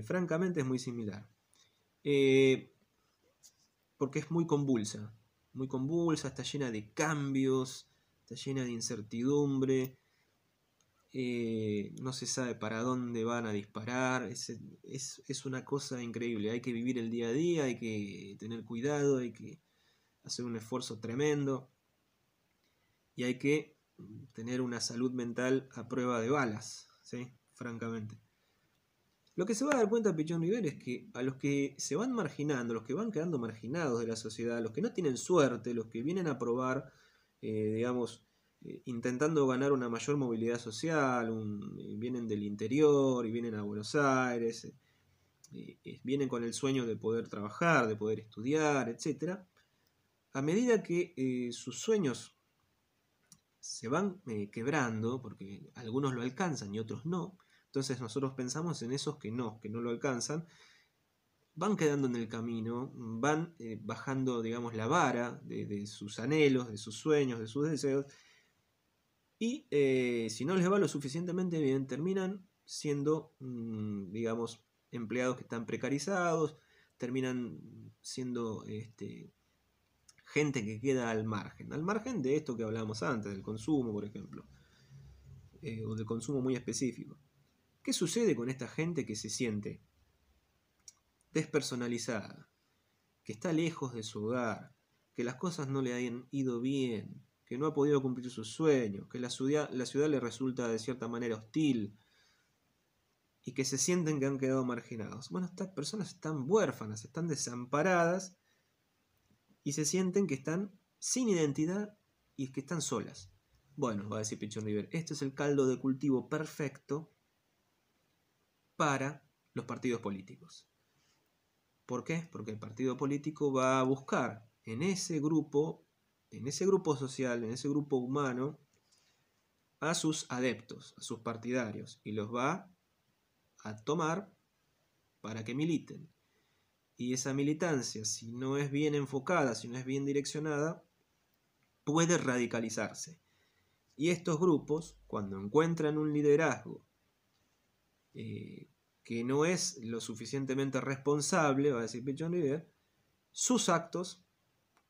Francamente es muy similar. Porque es muy convulsa, está llena de cambios, está llena de incertidumbre, no se sabe para dónde van a disparar, es una cosa increíble, hay que vivir el día a día, hay que tener cuidado, hay que hacer un esfuerzo tremendo y hay que tener una salud mental a prueba de balas, ¿sí? Francamente. Lo que se va a dar cuenta Pichón River es que a los que se van marginando, los que van quedando marginados de la sociedad, los que no tienen suerte, los que vienen a probar, intentando ganar una mayor movilidad social, vienen del interior y vienen a Buenos Aires, vienen con el sueño de poder trabajar, de poder estudiar, etc. A medida que sus sueños se van quebrando, porque algunos lo alcanzan y otros no, entonces nosotros pensamos en esos que no lo alcanzan, van quedando en el camino, van bajando, digamos, la vara de sus anhelos, de sus sueños, de sus deseos, y si no les va lo suficientemente bien, terminan siendo, digamos, empleados que están precarizados, terminan siendo gente que queda al margen de esto que hablábamos antes, del consumo, por ejemplo, o del consumo muy específico. ¿Qué sucede con esta gente que se siente despersonalizada, que está lejos de su hogar, que las cosas no le han ido bien, que no ha podido cumplir sus sueños, que la ciudad le resulta de cierta manera hostil y que se sienten que han quedado marginados? Bueno, estas personas están huérfanas, están desamparadas y se sienten que están sin identidad y que están solas. Bueno, va a decir Pichon River, este es el caldo de cultivo perfecto para los partidos políticos. ¿Por qué? Porque el partido político va a buscar en ese grupo social, en ese grupo humano, a sus adeptos, a sus partidarios, y los va a tomar para que militen. Y esa militancia, si no es bien enfocada, si no es bien direccionada, puede radicalizarse. Y estos grupos, cuando encuentran un liderazgo que no es lo suficientemente responsable, va a decir Pichon River, sus actos,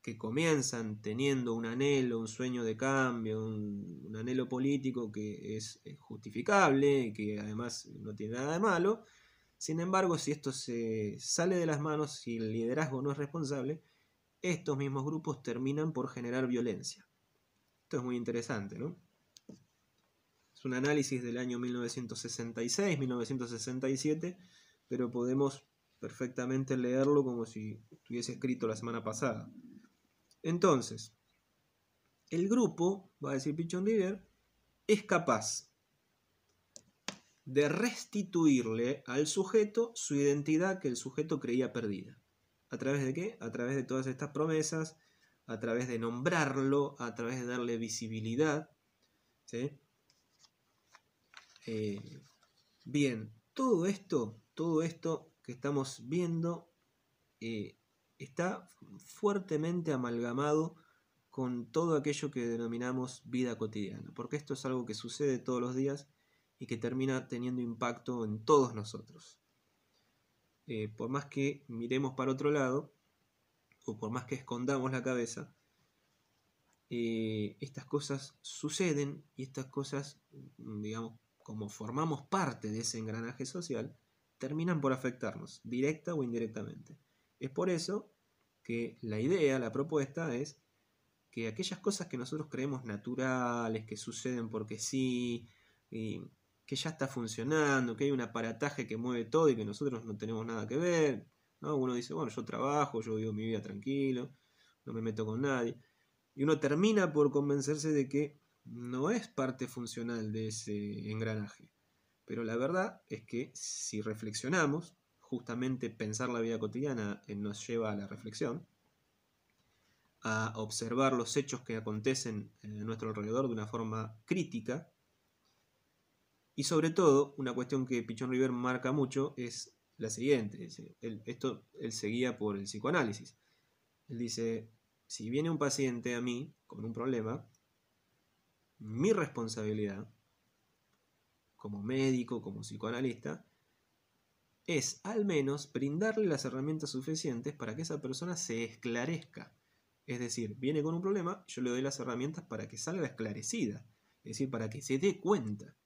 que comienzan teniendo un anhelo, un sueño de cambio, un anhelo político que es justificable y que además no tiene nada de malo. Sin embargo, si esto se sale de las manos, si el liderazgo no es responsable, estos mismos grupos terminan por generar violencia. Esto es muy interesante, ¿no? Es un análisis del año 1966, 1967, pero podemos perfectamente leerlo como si estuviese escrito la semana pasada. Entonces, el grupo, va a decir Pichon River, es capaz de restituirle al sujeto su identidad que el sujeto creía perdida. ¿A través de qué? A través de todas estas promesas, a través de nombrarlo, a través de darle visibilidad. ¿Sí? Bien, todo esto que estamos viendo está fuertemente amalgamado con todo aquello que denominamos vida cotidiana, porque esto es algo que sucede todos los días y que termina teniendo impacto en todos nosotros. Por más que miremos para otro lado, o por más que escondamos la cabeza, estas cosas suceden y estas cosas, digamos, como formamos parte de ese engranaje social, terminan por afectarnos, directa o indirectamente. Es por eso que la idea, la propuesta es que aquellas cosas que nosotros creemos naturales, que suceden porque sí, que ya está funcionando, que hay un aparataje que mueve todo y que nosotros no tenemos nada que ver, ¿no? Uno dice, bueno, yo trabajo, yo vivo mi vida tranquilo, no me meto con nadie. Y uno termina por convencerse de que no es parte funcional de ese engranaje. Pero la verdad es que si reflexionamos, justamente pensar la vida cotidiana nos lleva a la reflexión, a observar los hechos que acontecen a nuestro alrededor de una forma crítica. Y sobre todo, una cuestión que Pichon River marca mucho es la siguiente. Él se guía por el psicoanálisis. Él dice, si viene un paciente a mí con un problema, mi responsabilidad como médico, como psicoanalista, es al menos brindarle las herramientas suficientes para que esa persona se esclarezca. Es decir, viene con un problema, yo le doy las herramientas para que salga esclarecida. Es decir, para que se dé cuenta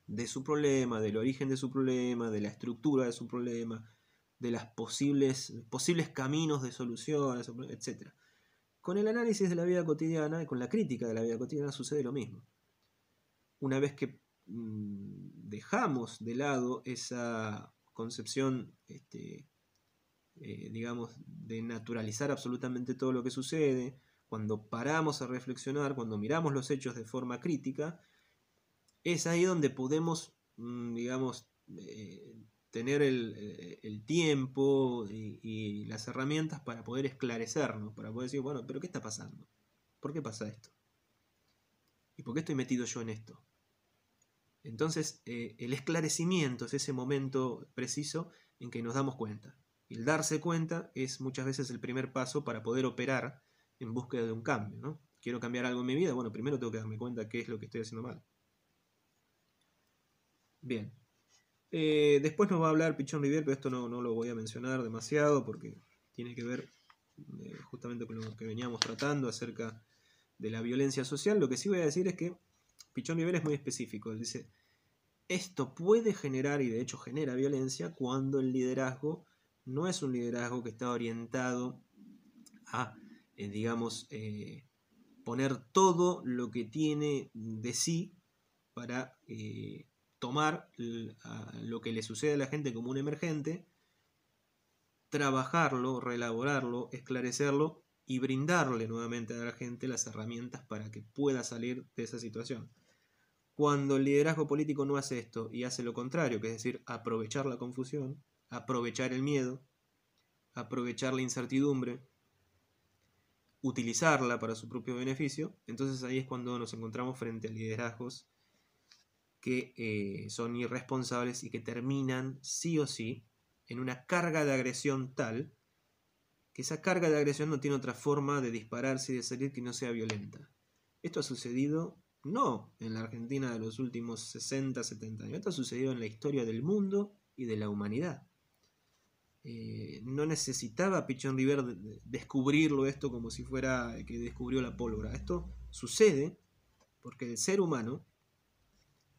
de su problema, del origen de su problema, de la estructura de su problema, de los posibles caminos de solución, etc. Con el análisis de la vida cotidiana y con la crítica de la vida cotidiana sucede lo mismo. Una vez que dejamos de lado esa concepción, digamos, de naturalizar absolutamente todo lo que sucede, cuando paramos a reflexionar, cuando miramos los hechos de forma crítica, es ahí donde podemos, digamos, tener el tiempo y las herramientas para poder esclarecernos, para poder decir, bueno, pero ¿qué está pasando? ¿Por qué pasa esto? ¿Y por qué estoy metido yo en esto? Entonces, el esclarecimiento es ese momento preciso en que nos damos cuenta. El darse cuenta es muchas veces el primer paso para poder operar en búsqueda de un cambio, ¿no? Quiero cambiar algo en mi vida, bueno, primero tengo que darme cuenta qué es lo que estoy haciendo mal. Bien. Después nos va a hablar Pichón Rivière, pero esto no lo voy a mencionar demasiado porque tiene que ver justamente con lo que veníamos tratando acerca de la violencia social. Lo que sí voy a decir es que Pichón Rivière es muy específico. Él dice, esto puede generar, y de hecho genera violencia, cuando el liderazgo no es un liderazgo que está orientado a, digamos, poner todo lo que tiene de sí para tomar lo que le sucede a la gente como un emergente, trabajarlo, reelaborarlo, esclarecerlo y brindarle nuevamente a la gente las herramientas para que pueda salir de esa situación. Cuando el liderazgo político no hace esto y hace lo contrario, que es decir, aprovechar la confusión, aprovechar el miedo, aprovechar la incertidumbre, utilizarla para su propio beneficio, entonces ahí es cuando nos encontramos frente a liderazgos que son irresponsables y que terminan sí o sí en una carga de agresión tal que esa carga de agresión no tiene otra forma de dispararse y de salir que no sea violenta. Esto ha sucedido no en la Argentina de los últimos 60, 70 años, esto ha sucedido en la historia del mundo y de la humanidad. No necesitaba Pichón Rivière descubrirlo esto como si fuera que descubrió la pólvora. Esto sucede porque el ser humano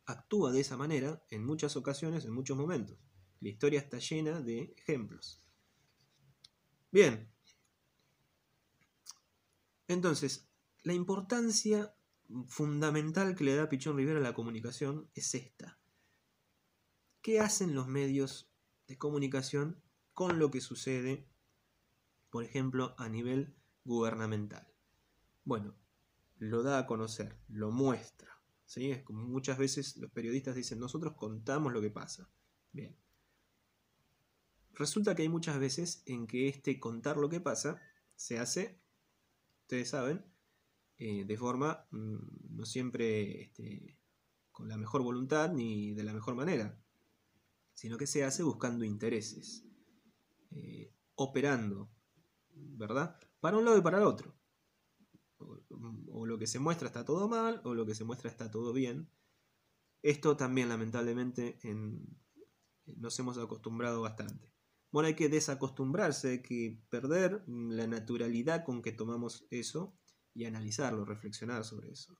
actúa de esa manera en muchas ocasiones, en muchos momentos. La historia está llena de ejemplos. Bien, entonces, la importancia fundamental que le da Pichón Rivière a la comunicación es esta. ¿Qué hacen los medios de comunicación con lo que sucede, por ejemplo, a nivel gubernamental? Bueno, lo da a conocer, lo muestra. ¿Sí? Es como muchas veces los periodistas dicen, nosotros contamos lo que pasa. Bien. Resulta que hay muchas veces en que este contar lo que pasa se hace, ustedes saben, de forma no siempre con la mejor voluntad ni de la mejor manera, sino que se hace buscando intereses, operando, ¿verdad? Para un lado y para el otro. O lo que se muestra está todo mal, o lo que se muestra está todo bien. Esto también lamentablemente nos hemos acostumbrado bastante. Bueno, hay que desacostumbrarse, hay que perder la naturalidad con que tomamos eso y analizarlo, reflexionar sobre eso.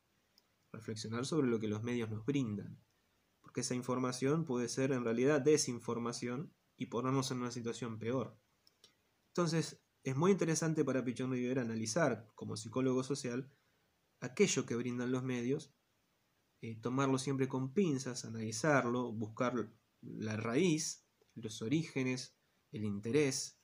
Reflexionar sobre lo que los medios nos brindan. Porque esa información puede ser en realidad desinformación y ponernos en una situación peor. Entonces, es muy interesante para Pichón Rivière analizar, como psicólogo social, aquello que brindan los medios, tomarlo siempre con pinzas, analizarlo, buscar la raíz, los orígenes, el interés.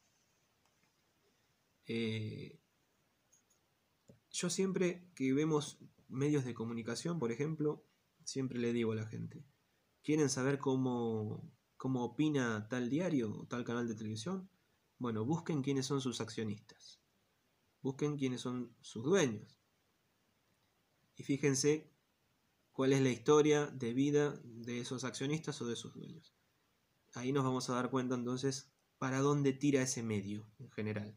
Yo siempre que vemos medios de comunicación, por ejemplo, siempre le digo a la gente, ¿quieren saber cómo opina tal diario o tal canal de televisión? Bueno, busquen quiénes son sus accionistas. Busquen quiénes son sus dueños. Y fíjense cuál es la historia de vida de esos accionistas o de sus dueños. Ahí nos vamos a dar cuenta entonces para dónde tira ese medio en general.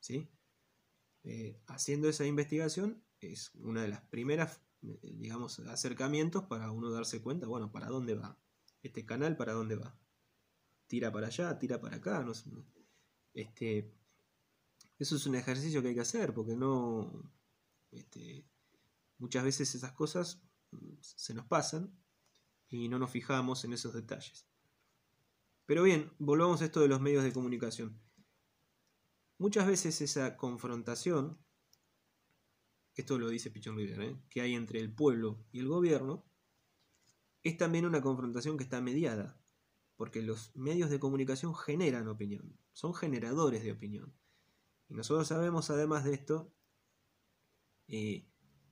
¿Sí? Haciendo esa investigación es una de las primeras, digamos, acercamientos para uno darse cuenta, bueno, para dónde va. Este canal para dónde va. Tira para allá, tira para acá, no sé. Eso es un ejercicio que hay que hacer, porque no, muchas veces esas cosas se nos pasan y no nos fijamos en esos detalles. Pero bien, volvamos a esto de los medios de comunicación. Muchas veces esa confrontación, esto lo dice Pichón Rivière, que hay entre el pueblo y el gobierno, es también una confrontación que está mediada, porque los medios de comunicación generan opinión, son generadores de opinión. Y nosotros sabemos, además de esto, que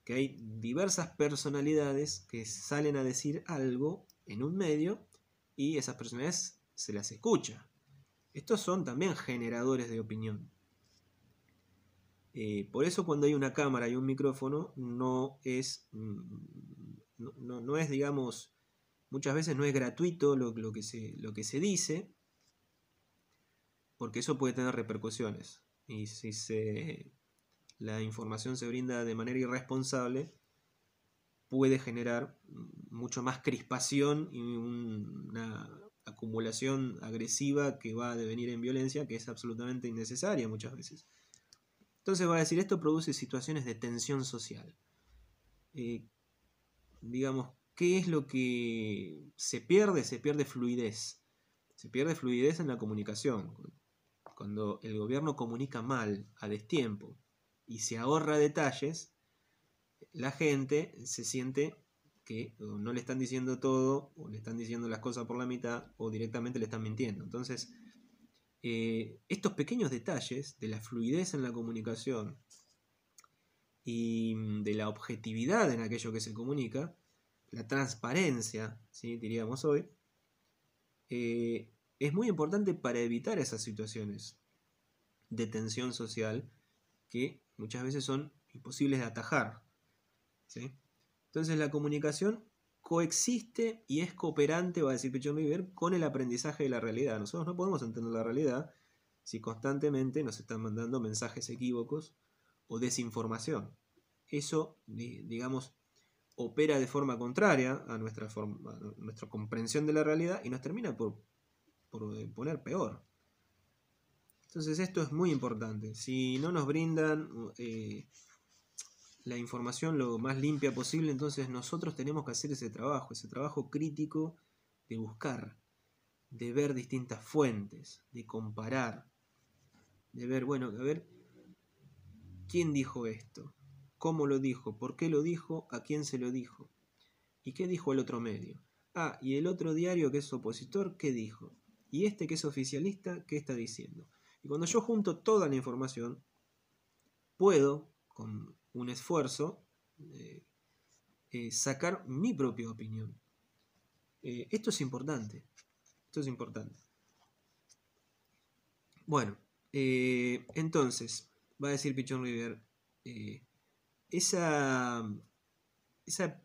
hay diversas personalidades que salen a decir algo en un medio y esas personalidades se las escucha. Estos son también generadores de opinión. Por eso cuando hay una cámara y un micrófono no es, digamos, muchas veces no es gratuito lo que se dice, porque eso puede tener repercusiones. Y si la información se brinda de manera irresponsable, puede generar mucho más crispación y una acumulación agresiva que va a devenir en violencia, que es absolutamente innecesaria muchas veces. Entonces va a decir, esto produce situaciones de tensión social. Digamos, ¿qué es lo que se pierde? Se pierde fluidez. Se pierde fluidez en la comunicación. Cuando el gobierno comunica mal, a destiempo, y se ahorra detalles, la gente se siente que no le están diciendo todo, o le están diciendo las cosas por la mitad, o directamente le están mintiendo. Entonces, estos pequeños detalles de la fluidez en la comunicación y de la objetividad en aquello que se comunica, la transparencia, ¿sí?, diríamos hoy, es muy importante para evitar esas situaciones de tensión social que muchas veces son imposibles de atajar, ¿sí? Entonces la comunicación coexiste y es cooperante, va a decir Pichon Rivière, con el aprendizaje de la realidad. Nosotros no podemos entender la realidad si constantemente nos están mandando mensajes equívocos o desinformación. Eso, digamos, opera de forma contraria a nuestra comprensión de la realidad y nos termina por poner peor. Entonces esto es muy importante. Si no nos brindan la información lo más limpia posible, entonces nosotros tenemos que hacer ese trabajo crítico de buscar, de ver distintas fuentes, de comparar, de ver, bueno, a ver, ¿quién dijo esto? ¿Cómo lo dijo? ¿Por qué lo dijo? ¿A quién se lo dijo? ¿Y qué dijo el otro medio? Ah, y el otro diario que es opositor, ¿qué dijo? Y este que es oficialista, ¿qué está diciendo? Y cuando yo junto toda la información, puedo, con un esfuerzo, sacar mi propia opinión. Esto es importante. Esto es importante. Bueno, entonces, va a decir Pichon Rivière, esa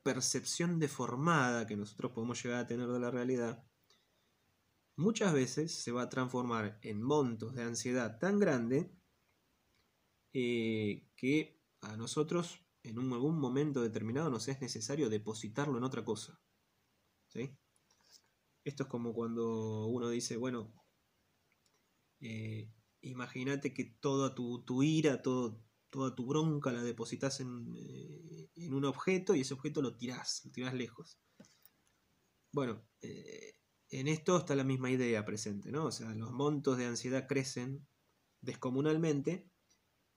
percepción deformada que nosotros podemos llegar a tener de la realidad, muchas veces se va a transformar en montos de ansiedad tan grande que a nosotros en algún momento determinado nos es necesario depositarlo en otra cosa, ¿sí? Esto es como cuando uno dice, bueno, imagínate que toda tu ira, toda tu bronca la depositas en un objeto y ese objeto lo tirás lejos. Bueno, en esto está la misma idea presente, ¿no? O sea, los montos de ansiedad crecen descomunalmente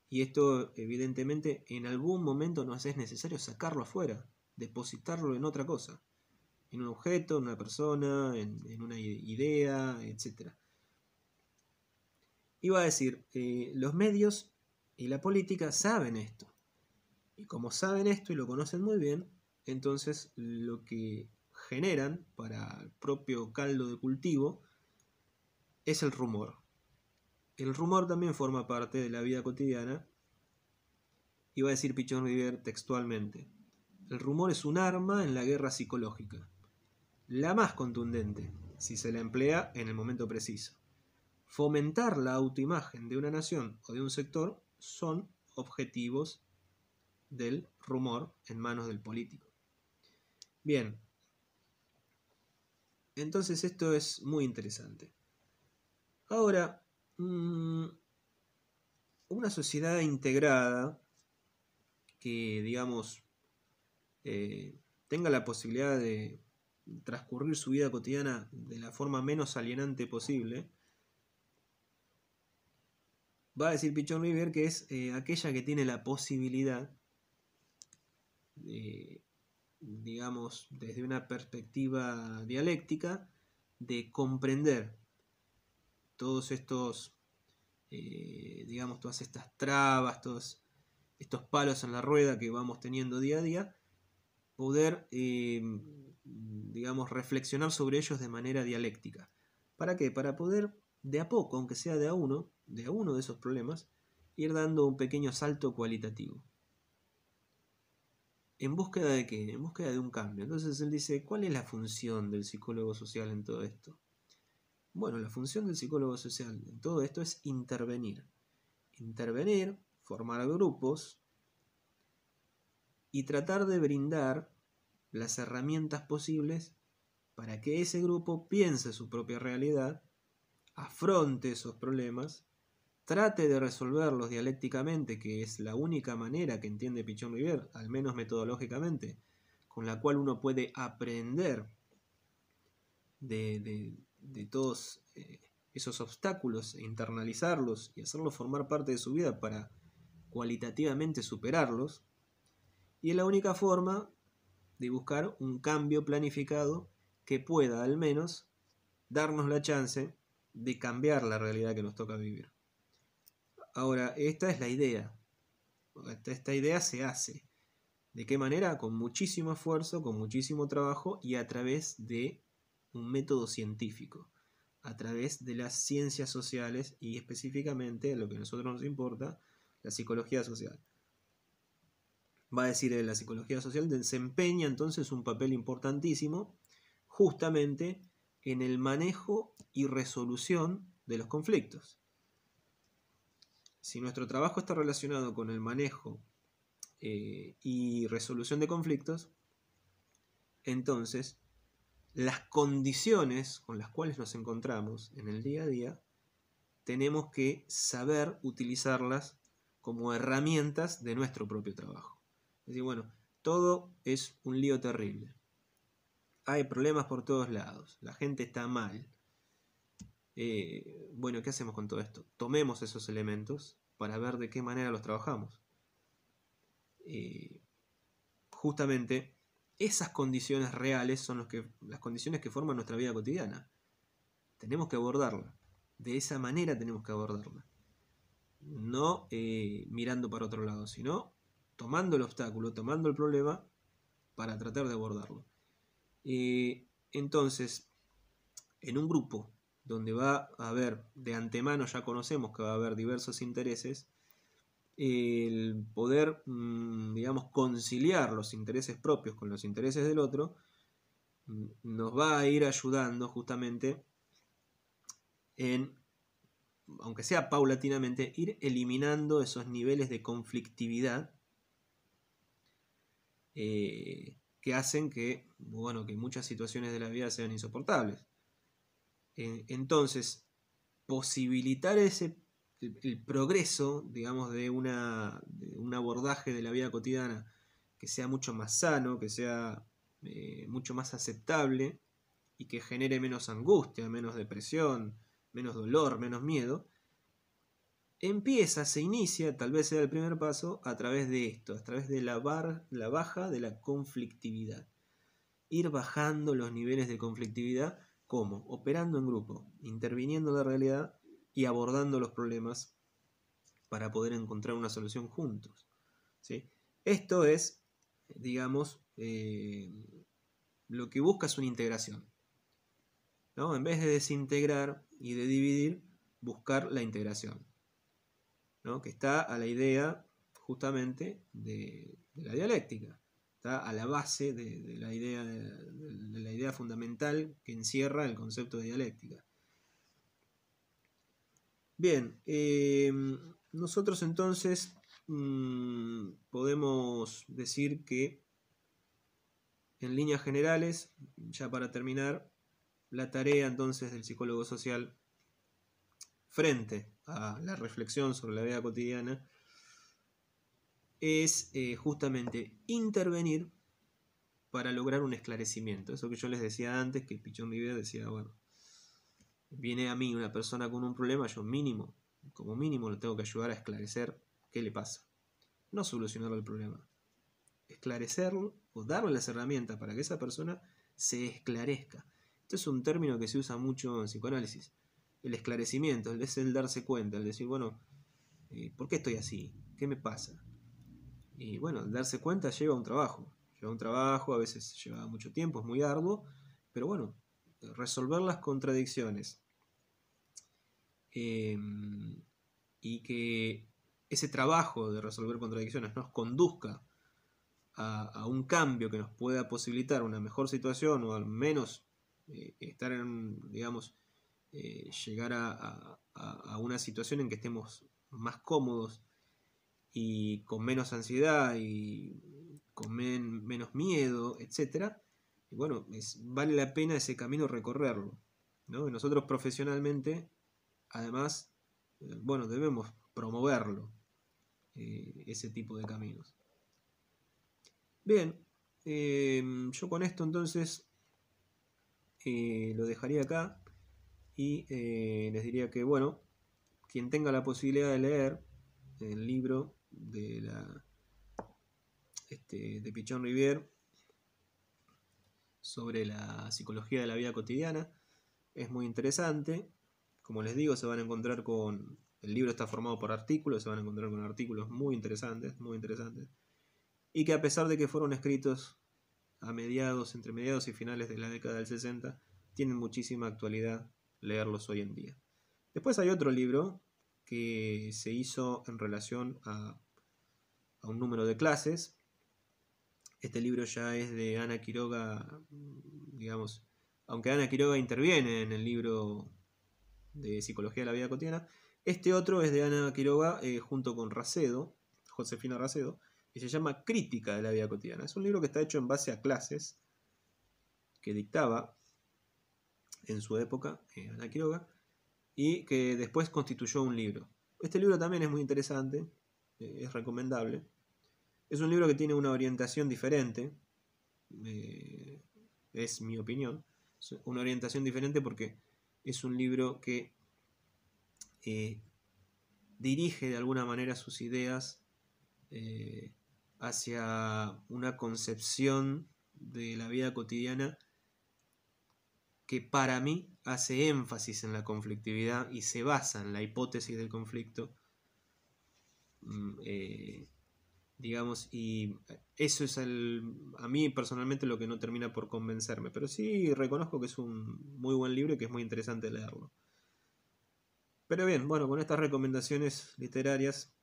y esto evidentemente en algún momento nos es necesario sacarlo afuera, depositarlo en otra cosa, en un objeto, en una persona, en una idea, etc. Iba a decir, los medios y la política saben esto. Y como saben esto y lo conocen muy bien, entonces lo que generan para el propio caldo de cultivo es el rumor. El rumor también forma parte de la vida cotidiana. Iba a decir Pichon Rivière textualmente, el rumor es un arma en la guerra psicológica, la más contundente si se la emplea en el momento preciso. Fomentar la autoimagen de una nación o de un sector son objetivos del rumor en manos del político. Bien, entonces esto es muy interesante. Ahora, una sociedad integrada que, digamos, tenga la posibilidad de transcurrir su vida cotidiana de la forma menos alienante posible, va a decir Pichon Rivière que es aquella que tiene la posibilidad de, digamos, desde una perspectiva dialéctica, de comprender todos estos, digamos, todas estas trabas, todos estos palos en la rueda que vamos teniendo día a día, poder, digamos, reflexionar sobre ellos de manera dialéctica. ¿Para qué? Para poder, de a poco, aunque sea de a uno de esos problemas, ir dando un pequeño salto cualitativo. ¿En búsqueda de qué? En búsqueda de un cambio. Entonces él dice, ¿cuál es la función del psicólogo social en todo esto? Bueno, la función del psicólogo social en todo esto es intervenir. Intervenir, formar grupos y tratar de brindar las herramientas posibles para que ese grupo piense su propia realidad, afronte esos problemas, trate de resolverlos dialécticamente, que es la única manera que entiende Pichon Rivière, al menos metodológicamente, con la cual uno puede aprender de todos esos obstáculos e internalizarlos y hacerlos formar parte de su vida para cualitativamente superarlos. Y es la única forma de buscar un cambio planificado que pueda al menos darnos la chance de cambiar la realidad que nos toca vivir. Ahora, esta es la idea. Esta idea se hace. ¿De qué manera? Con muchísimo esfuerzo, con muchísimo trabajo y a través de un método científico, a través de las ciencias sociales y específicamente, lo que a nosotros nos importa, la psicología social. Va a decir, la psicología social desempeña entonces un papel importantísimo justamente en el manejo y resolución de los conflictos. Si nuestro trabajo está relacionado con el manejo y resolución de conflictos, entonces las condiciones con las cuales nos encontramos en el día a día tenemos que saber utilizarlas como herramientas de nuestro propio trabajo. Es decir, bueno, todo es un lío terrible. Hay problemas por todos lados. La gente está mal. Bueno, ¿qué hacemos con todo esto? Tomemos esos elementos para ver de qué manera los trabajamos. Justamente esas condiciones reales son las condiciones que forman nuestra vida cotidiana. Tenemos que abordarla. De esa manera tenemos que abordarla. No mirando para otro lado, sino tomando el obstáculo, tomando el problema para tratar de abordarlo. Entonces, en un grupo donde va a haber, de antemano ya conocemos que va a haber diversos intereses, el poder, digamos, conciliar los intereses propios con los intereses del otro, nos va a ir ayudando justamente en, aunque sea paulatinamente, ir eliminando esos niveles de conflictividad que hacen que, bueno, que muchas situaciones de la vida sean insoportables. Entonces, posibilitar el progreso, digamos, de un abordaje de la vida cotidiana que sea mucho más sano, que sea mucho más aceptable y que genere menos angustia, menos depresión, menos dolor, menos miedo, se inicia, tal vez sea el primer paso, a través de esto, a través de la baja de la conflictividad. Ir bajando los niveles de conflictividad, ¿cómo? Operando en grupo, interviniendo en la realidad y abordando los problemas para poder encontrar una solución juntos. ¿Sí? Esto es, digamos, lo que busca es una integración, ¿no? En vez de desintegrar y de dividir, buscar la integración, ¿no? Que está a la idea justamente de la dialéctica, está a la base de la idea fundamental que encierra el concepto de dialéctica. Bien, nosotros entonces podemos decir que en líneas generales, ya para terminar, la tarea entonces del psicólogo social frente a la reflexión sobre la vida cotidiana es justamente intervenir para lograr un esclarecimiento. Eso que yo les decía antes, que Pichon Rivière decía, bueno, viene a mí una persona con un problema, yo como mínimo le tengo que ayudar a esclarecer qué le pasa. No solucionarle el problema. Esclarecerlo o darle las herramientas para que esa persona se esclarezca. Esto es un término que se usa mucho en psicoanálisis. El esclarecimiento, es el darse cuenta, el decir, bueno, ¿por qué estoy así? ¿Qué me pasa? Y bueno, el darse cuenta lleva un trabajo. A veces lleva mucho tiempo, es muy arduo, pero bueno, resolver las contradicciones y que ese trabajo de resolver contradicciones nos conduzca a un cambio que nos pueda posibilitar una mejor situación, o al menos estar en, digamos, llegar a una situación en que estemos más cómodos y con menos ansiedad y con menos miedo, etcétera, y bueno, vale la pena ese camino recorrerlo, ¿no? Y nosotros profesionalmente, además, bueno, debemos promoverlo, ese tipo de caminos. Bien, yo con esto entonces lo dejaría acá y les diría que, bueno, quien tenga la posibilidad de leer el libro de Pichon Rivière sobre la psicología de la vida cotidiana, es muy interesante. Como les digo, se van a encontrar con... El libro está formado por artículos, se van a encontrar con artículos muy interesantes, y que a pesar de que fueron escritos entre mediados y finales de la década del 60, tienen muchísima actualidad leerlos hoy en día. Después hay otro libro que se hizo en relación a un número de clases. Este libro ya es de Ana Quiroga, digamos, aunque Ana Quiroga interviene en el libro de Psicología de la Vida Cotidiana, este otro es de Ana Quiroga junto con Racedo, Josefina Racedo, y se llama Crítica de la Vida Cotidiana. Es un libro que está hecho en base a clases que dictaba en su época Ana Quiroga, y que después constituyó un libro. Este libro también es muy interesante, es recomendable. Es un libro que tiene una orientación diferente, es mi opinión, una orientación diferente porque es un libro que dirige de alguna manera sus ideas hacia una concepción de la vida cotidiana que para mí hace énfasis en la conflictividad y se basa en la hipótesis del conflicto, digamos, y eso es a mí personalmente lo que no termina por convencerme, pero sí reconozco que es un muy buen libro y que es muy interesante leerlo. Pero bien, bueno, con estas recomendaciones literarias,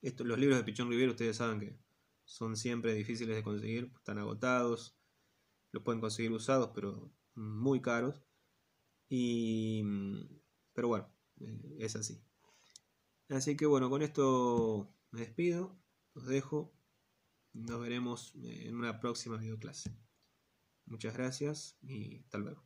los libros de Pichon Rivière ustedes saben que son siempre difíciles de conseguir, están agotados, los pueden conseguir usados, pero muy caros. Pero bueno, es así. Así que bueno, con esto me despido, los dejo. Nos veremos en una próxima videoclase. Muchas gracias y hasta luego.